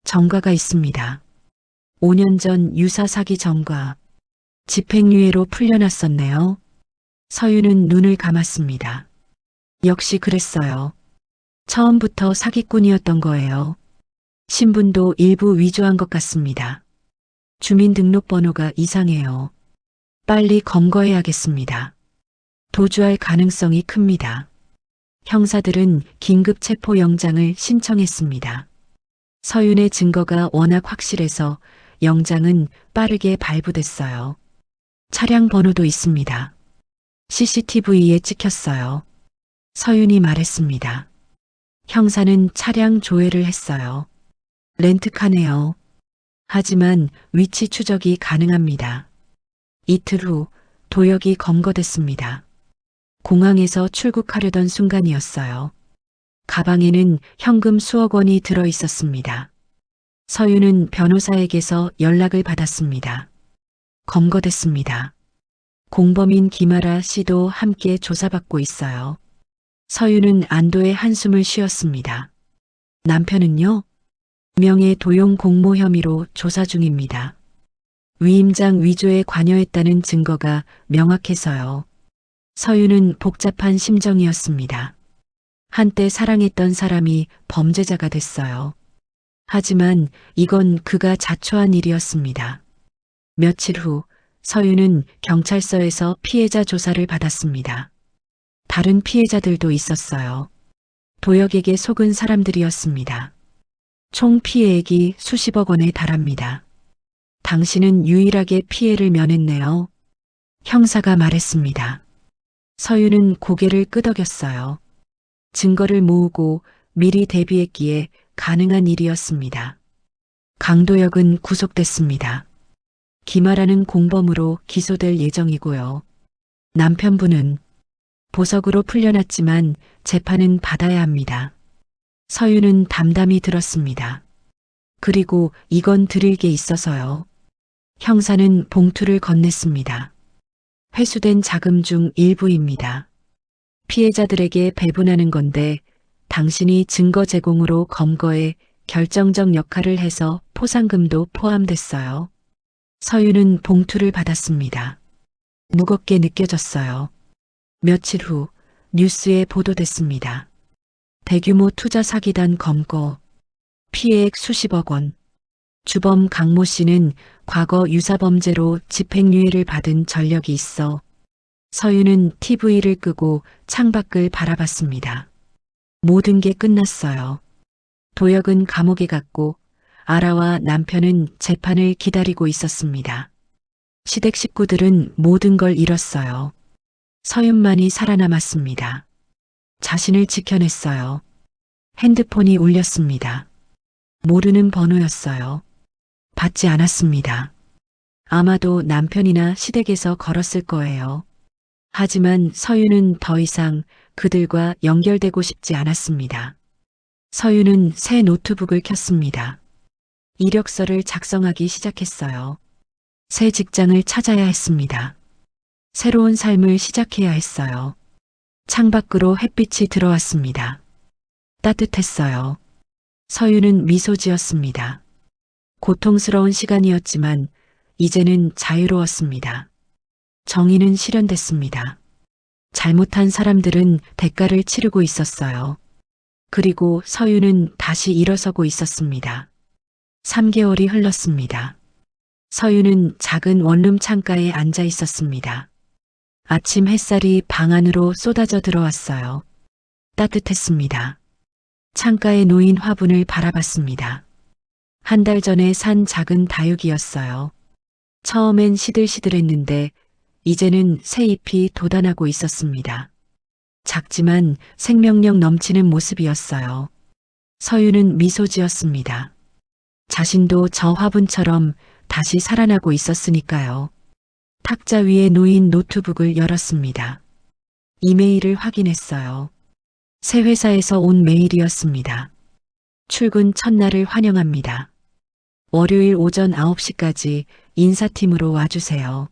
전과가 있습니다. 5년 전 유사 사기 전과 집행유예로 풀려났었네요. 서유는 눈을 감았습니다. 역시 그랬어요. 처음부터 사기꾼이었던 거예요. 신분도 일부 위조한 것 같습니다. 주민등록번호가 이상해요. 빨리 검거해야겠습니다. 도주할 가능성이 큽니다. 형사들은 긴급 체포영장을 신청했습니다. 서윤의 증거가 워낙 확실해서 영장은 빠르게 발부됐어요. 차량 번호도 있습니다. CCTV에 찍혔어요. 서윤이 말했습니다. 형사는 차량 조회를 했어요. 렌트카네요. 하지만 위치 추적이 가능합니다. 이틀 후 도역이 검거됐습니다. 공항에서 출국하려던 순간이었어요. 가방에는 현금 수억 원이 들어 있었습니다. 서윤은 변호사에게서 연락을 받았습니다. 검거됐습니다. 공범인 김아라 씨도 함께 조사받고 있어요. 서윤은 안도의 한숨을 쉬었습니다. 남편은요? 명예 도용 공모 혐의로 조사 중입니다. 위임장 위조에 관여했다는 증거가 명확해서요. 서윤은 복잡한 심정이었습니다. 한때 사랑했던 사람이 범죄자가 됐어요. 하지만 이건 그가 자초한 일이었습니다. 며칠 후 서윤은 경찰서에서 피해자 조사를 받았습니다. 다른 피해자들도 있었어요. 도역에게 속은 사람들이었습니다. 총 피해액이 수십억 원에 달합니다. 당신은 유일하게 피해를 면했네요. 형사가 말했습니다. 서윤은 고개를 끄덕였어요. 증거를 모으고 미리 대비했기에 가능한 일이었습니다. 강도역은 구속됐습니다. 김아라는 공범으로 기소될 예정이고요. 남편분은 보석으로 풀려났지만 재판은 받아야 합니다. 서윤은 담담히 들었습니다. 그리고 이건 드릴 게 있어서요. 형사는 봉투를 건넸습니다. 회수된 자금 중 일부입니다. 피해자들에게 배분하는 건데 당신이 증거 제공으로 검거에 결정적 역할을 해서 포상금도 포함됐어요. 서윤은 봉투를 받았습니다. 무겁게 느껴졌어요. 며칠 후 뉴스에 보도됐습니다. 대규모 투자 사기단 검거, 피해액 수십억 원. 주범 강모 씨는 과거 유사범죄로 집행유예를 받은 전력이 있어 서윤은 TV를 끄고 창밖을 바라봤습니다. 모든 게 끝났어요. 도역은 감옥에 갔고 아라와 남편은 재판을 기다리고 있었습니다. 시댁 식구들은 모든 걸 잃었어요. 서윤만이 살아남았습니다. 자신을 지켜냈어요. 핸드폰이 울렸습니다. 모르는 번호였어요. 받지 않았습니다. 아마도 남편이나 시댁에서 걸었을 거예요. 하지만 서윤은 더 이상 그들과 연결되고 싶지 않았습니다. 서윤은 새 노트북을 켰습니다. 이력서를 작성하기 시작했어요. 새 직장을 찾아야 했습니다. 새로운 삶을 시작해야 했어요. 창밖으로 햇빛이 들어왔습니다. 따뜻했어요. 서윤은 미소 지었습니다. 고통스러운 시간이었지만 이제는 자유로웠습니다. 정의는 실현됐습니다. 잘못한 사람들은 대가를 치르고 있었어요. 그리고 서윤은 다시 일어서고 있었습니다. 3개월이 흘렀습니다. 서윤은 작은 원룸 창가에 앉아 있었습니다. 아침 햇살이 방 안으로 쏟아져 들어왔어요. 따뜻했습니다. 창가에 놓인 화분을 바라봤습니다. 한 달 전에 산 작은 다육이였어요. 처음엔 시들시들했는데 이제는 새 잎이 돋아나고 있었습니다. 작지만 생명력 넘치는 모습이었어요. 서윤은 미소 지었습니다. 자신도 저 화분처럼 다시 살아나고 있었으니까요. 탁자 위에 놓인 노트북을 열었습니다. 이메일을 확인했어요. 새 회사에서 온 메일이었습니다. 출근 첫날을 환영합니다. 월요일 오전 9시까지 인사팀으로 와주세요.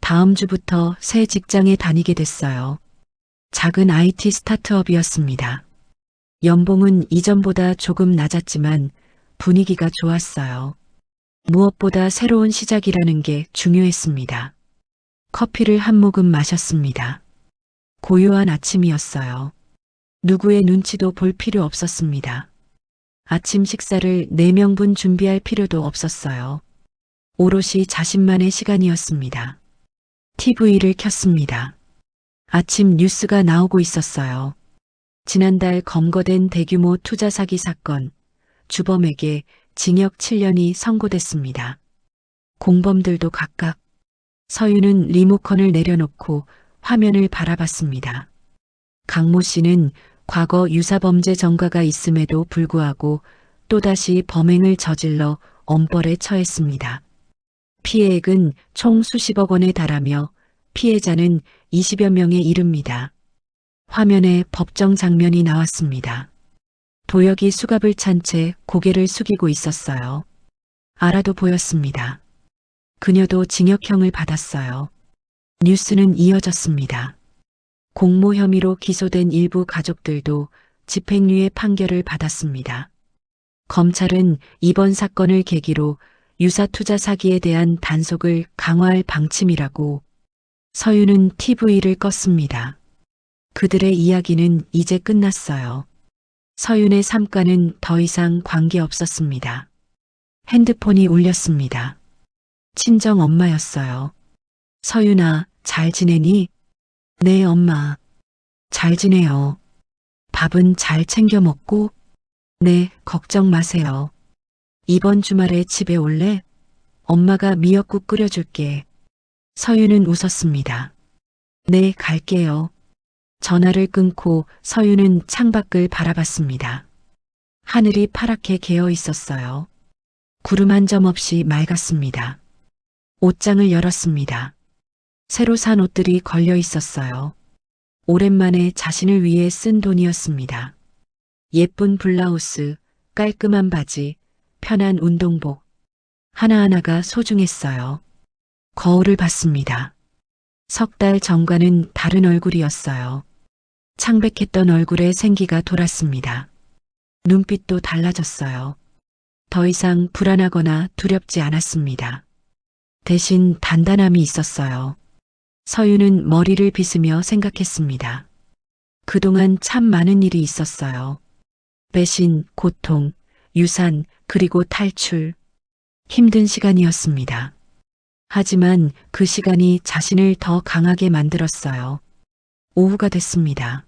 다음 주부터 새 직장에 다니게 됐어요. 작은 IT 스타트업이었습니다. 연봉은 이전보다 조금 낮았지만 분위기가 좋았어요. 무엇보다 새로운 시작이라는 게 중요했습니다. 커피를 한 모금 마셨습니다. 고요한 아침이었어요. 누구의 눈치도 볼 필요 없었습니다. 아침 식사를 4명분 준비할 필요도 없었어요. 오롯이 자신만의 시간이었습니다. TV를 켰습니다. 아침 뉴스가 나오고 있었어요. 지난달 검거된 대규모 투자 사기 사건, 주범에게 징역 7년이 선고됐습니다. 공범들도 각각. 서윤은 리모컨을 내려놓고 화면을 바라봤습니다. 강모 씨는 과거 유사범죄 전과가 있음에도 불구하고 또다시 범행을 저질러 엄벌에 처했습니다. 피해액은 총 수십억 원에 달하며 피해자는 20여 명에 이릅니다. 화면에 법정 장면이 나왔습니다. 도혁이 수갑을 찬 채 고개를 숙이고 있었어요. 알아도 보였습니다. 그녀도 징역형을 받았어요. 뉴스는 이어졌습니다. 공모 혐의로 기소된 일부 가족들도 집행유예 판결을 받았습니다. 검찰은 이번 사건을 계기로 유사 투자 사기에 대한 단속을 강화할 방침이라고. 서윤은 TV를 껐습니다. 그들의 이야기는 이제 끝났어요. 서윤의 삶과는 더 이상 관계없었습니다. 핸드폰이 울렸습니다. 친정 엄마였어요. 서윤아, 잘 지내니? 네, 엄마. 잘 지내요. 밥은 잘 챙겨 먹고? 네, 걱정 마세요. 이번 주말에 집에 올래? 엄마가 미역국 끓여줄게. 서윤은 웃었습니다. 네, 갈게요. 전화를 끊고 서윤은 창밖을 바라봤습니다. 하늘이 파랗게 개어 있었어요. 구름 한 점 없이 맑았습니다. 옷장을 열었습니다. 새로 산 옷들이 걸려 있었어요. 오랜만에 자신을 위해 쓴 돈이었습니다. 예쁜 블라우스, 깔끔한 바지, 편한 운동복. 하나하나가 소중했어요. 거울을 봤습니다. 석 달 전과는 다른 얼굴이었어요. 창백했던 얼굴에 생기가 돌았습니다. 눈빛도 달라졌어요. 더 이상 불안하거나 두렵지 않았습니다. 대신 단단함이 있었어요. 서윤은 머리를 빗으며 생각했습니다. 그동안 참 많은 일이 있었어요. 배신, 고통, 유산, 그리고 탈출. 힘든 시간이었습니다. 하지만 그 시간이 자신을 더 강하게 만들었어요. 오후가 됐습니다.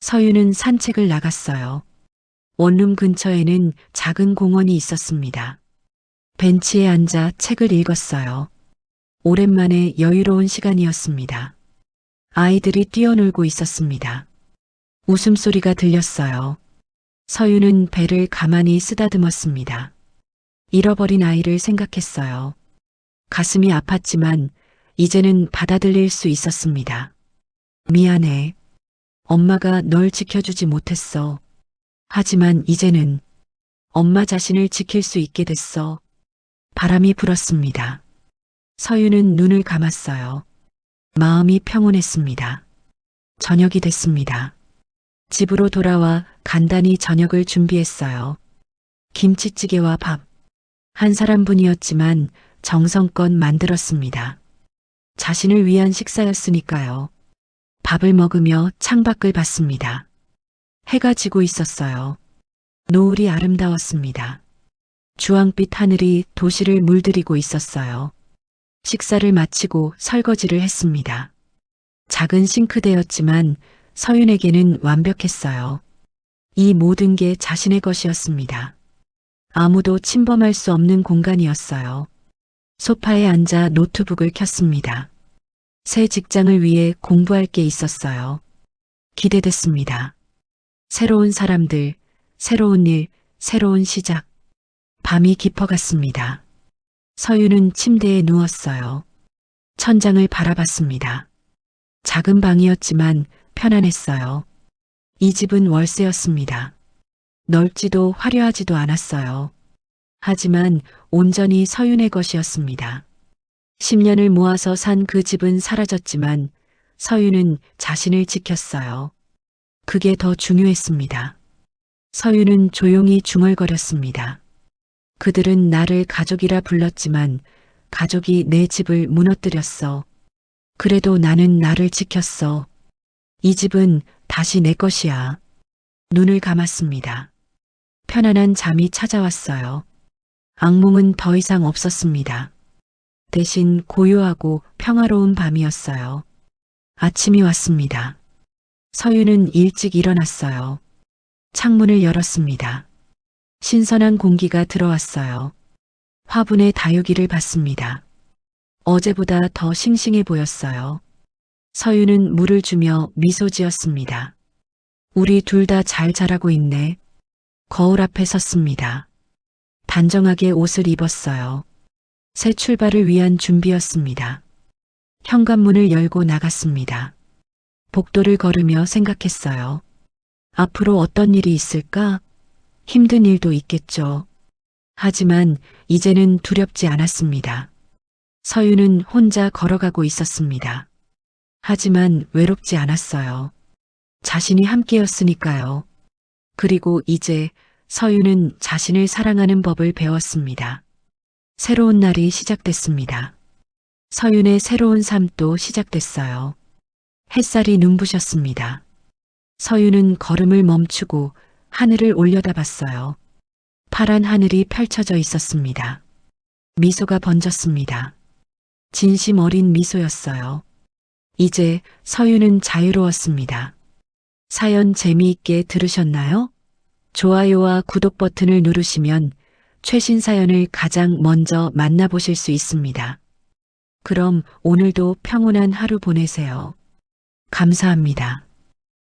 서윤은 산책을 나갔어요. 원룸 근처에는 작은 공원이 있었습니다. 벤치에 앉아 책을 읽었어요. 오랜만에 여유로운 시간이었습니다. 아이들이 뛰어놀고 있었습니다. 웃음소리가 들렸어요. 서유는 배를 가만히 쓰다듬었습니다. 잃어버린 아이를 생각했어요. 가슴이 아팠지만 이제는 받아들일 수 있었습니다. 미안해. 엄마가 널 지켜주지 못했어. 하지만 이제는 엄마 자신을 지킬 수 있게 됐어. 바람이 불었습니다. 서유는 눈을 감았어요. 마음이 평온했습니다. 저녁이 됐습니다. 집으로 돌아와 간단히 저녁을 준비했어요. 김치찌개와 밥. 한 사람분이었지만 정성껏 만들었습니다. 자신을 위한 식사였으니까요. 밥을 먹으며 창밖을 봤습니다. 해가 지고 있었어요. 노을이 아름다웠습니다. 주황빛 하늘이 도시를 물들이고 있었어요. 식사를 마치고 설거지를 했습니다. 작은 싱크대였지만 서윤에게는 완벽했어요. 이 모든 게 자신의 것이었습니다. 아무도 침범할 수 없는 공간이었어요. 소파에 앉아 노트북을 켰습니다. 새 직장을 위해 공부할 게 있었어요. 기대됐습니다. 새로운 사람들, 새로운 일, 새로운 시작. 밤이 깊어갔습니다. 서유는 침대에 누웠어요. 천장을 바라봤습니다. 작은 방이었지만 편안했어요. 이 집은 월세였습니다. 넓지도 화려하지도 않았어요. 하지만 온전히 서윤의 것이었습니다. 10년을 모아서 산 그 집은 사라졌지만 서윤은 자신을 지켰어요. 그게 더 중요했습니다. 서윤은 조용히 중얼거렸습니다. 그들은 나를 가족이라 불렀지만 가족이 내 집을 무너뜨렸어. 그래도 나는 나를 지켰어. 이 집은 다시 내 것이야. 눈을 감았습니다. 편안한 잠이 찾아왔어요. 악몽은 더 이상 없었습니다. 대신 고요하고 평화로운 밤이었어요. 아침이 왔습니다. 서유는 일찍 일어났어요. 창문을 열었습니다. 신선한 공기가 들어왔어요. 화분의 다육이를 봤습니다. 어제보다 더 싱싱해 보였어요. 서유는 물을 주며 미소 지었습니다. 우리 둘 다 잘 자라고 있네. 거울 앞에 섰습니다. 단정하게 옷을 입었어요. 새 출발을 위한 준비였습니다. 현관문을 열고 나갔습니다. 복도를 걸으며 생각했어요. 앞으로 어떤 일이 있을까? 힘든 일도 있겠죠. 하지만 이제는 두렵지 않았습니다. 서유는 혼자 걸어가고 있었습니다. 하지만 외롭지 않았어요. 자신이 함께였으니까요. 그리고 이제 서유는 자신을 사랑하는 법을 배웠습니다. 새로운 날이 시작됐습니다. 서윤의 새로운 삶도 시작됐어요. 햇살이 눈부셨습니다. 서윤은 걸음을 멈추고 하늘을 올려다봤어요. 파란 하늘이 펼쳐져 있었습니다. 미소가 번졌습니다. 진심 어린 미소였어요. 이제 서윤은 자유로웠습니다. 사연 재미있게 들으셨나요? 좋아요와 구독 버튼을 누르시면 최신 사연을 가장 먼저 만나보실 수 있습니다. 그럼 오늘도 평온한 하루 보내세요. 감사합니다.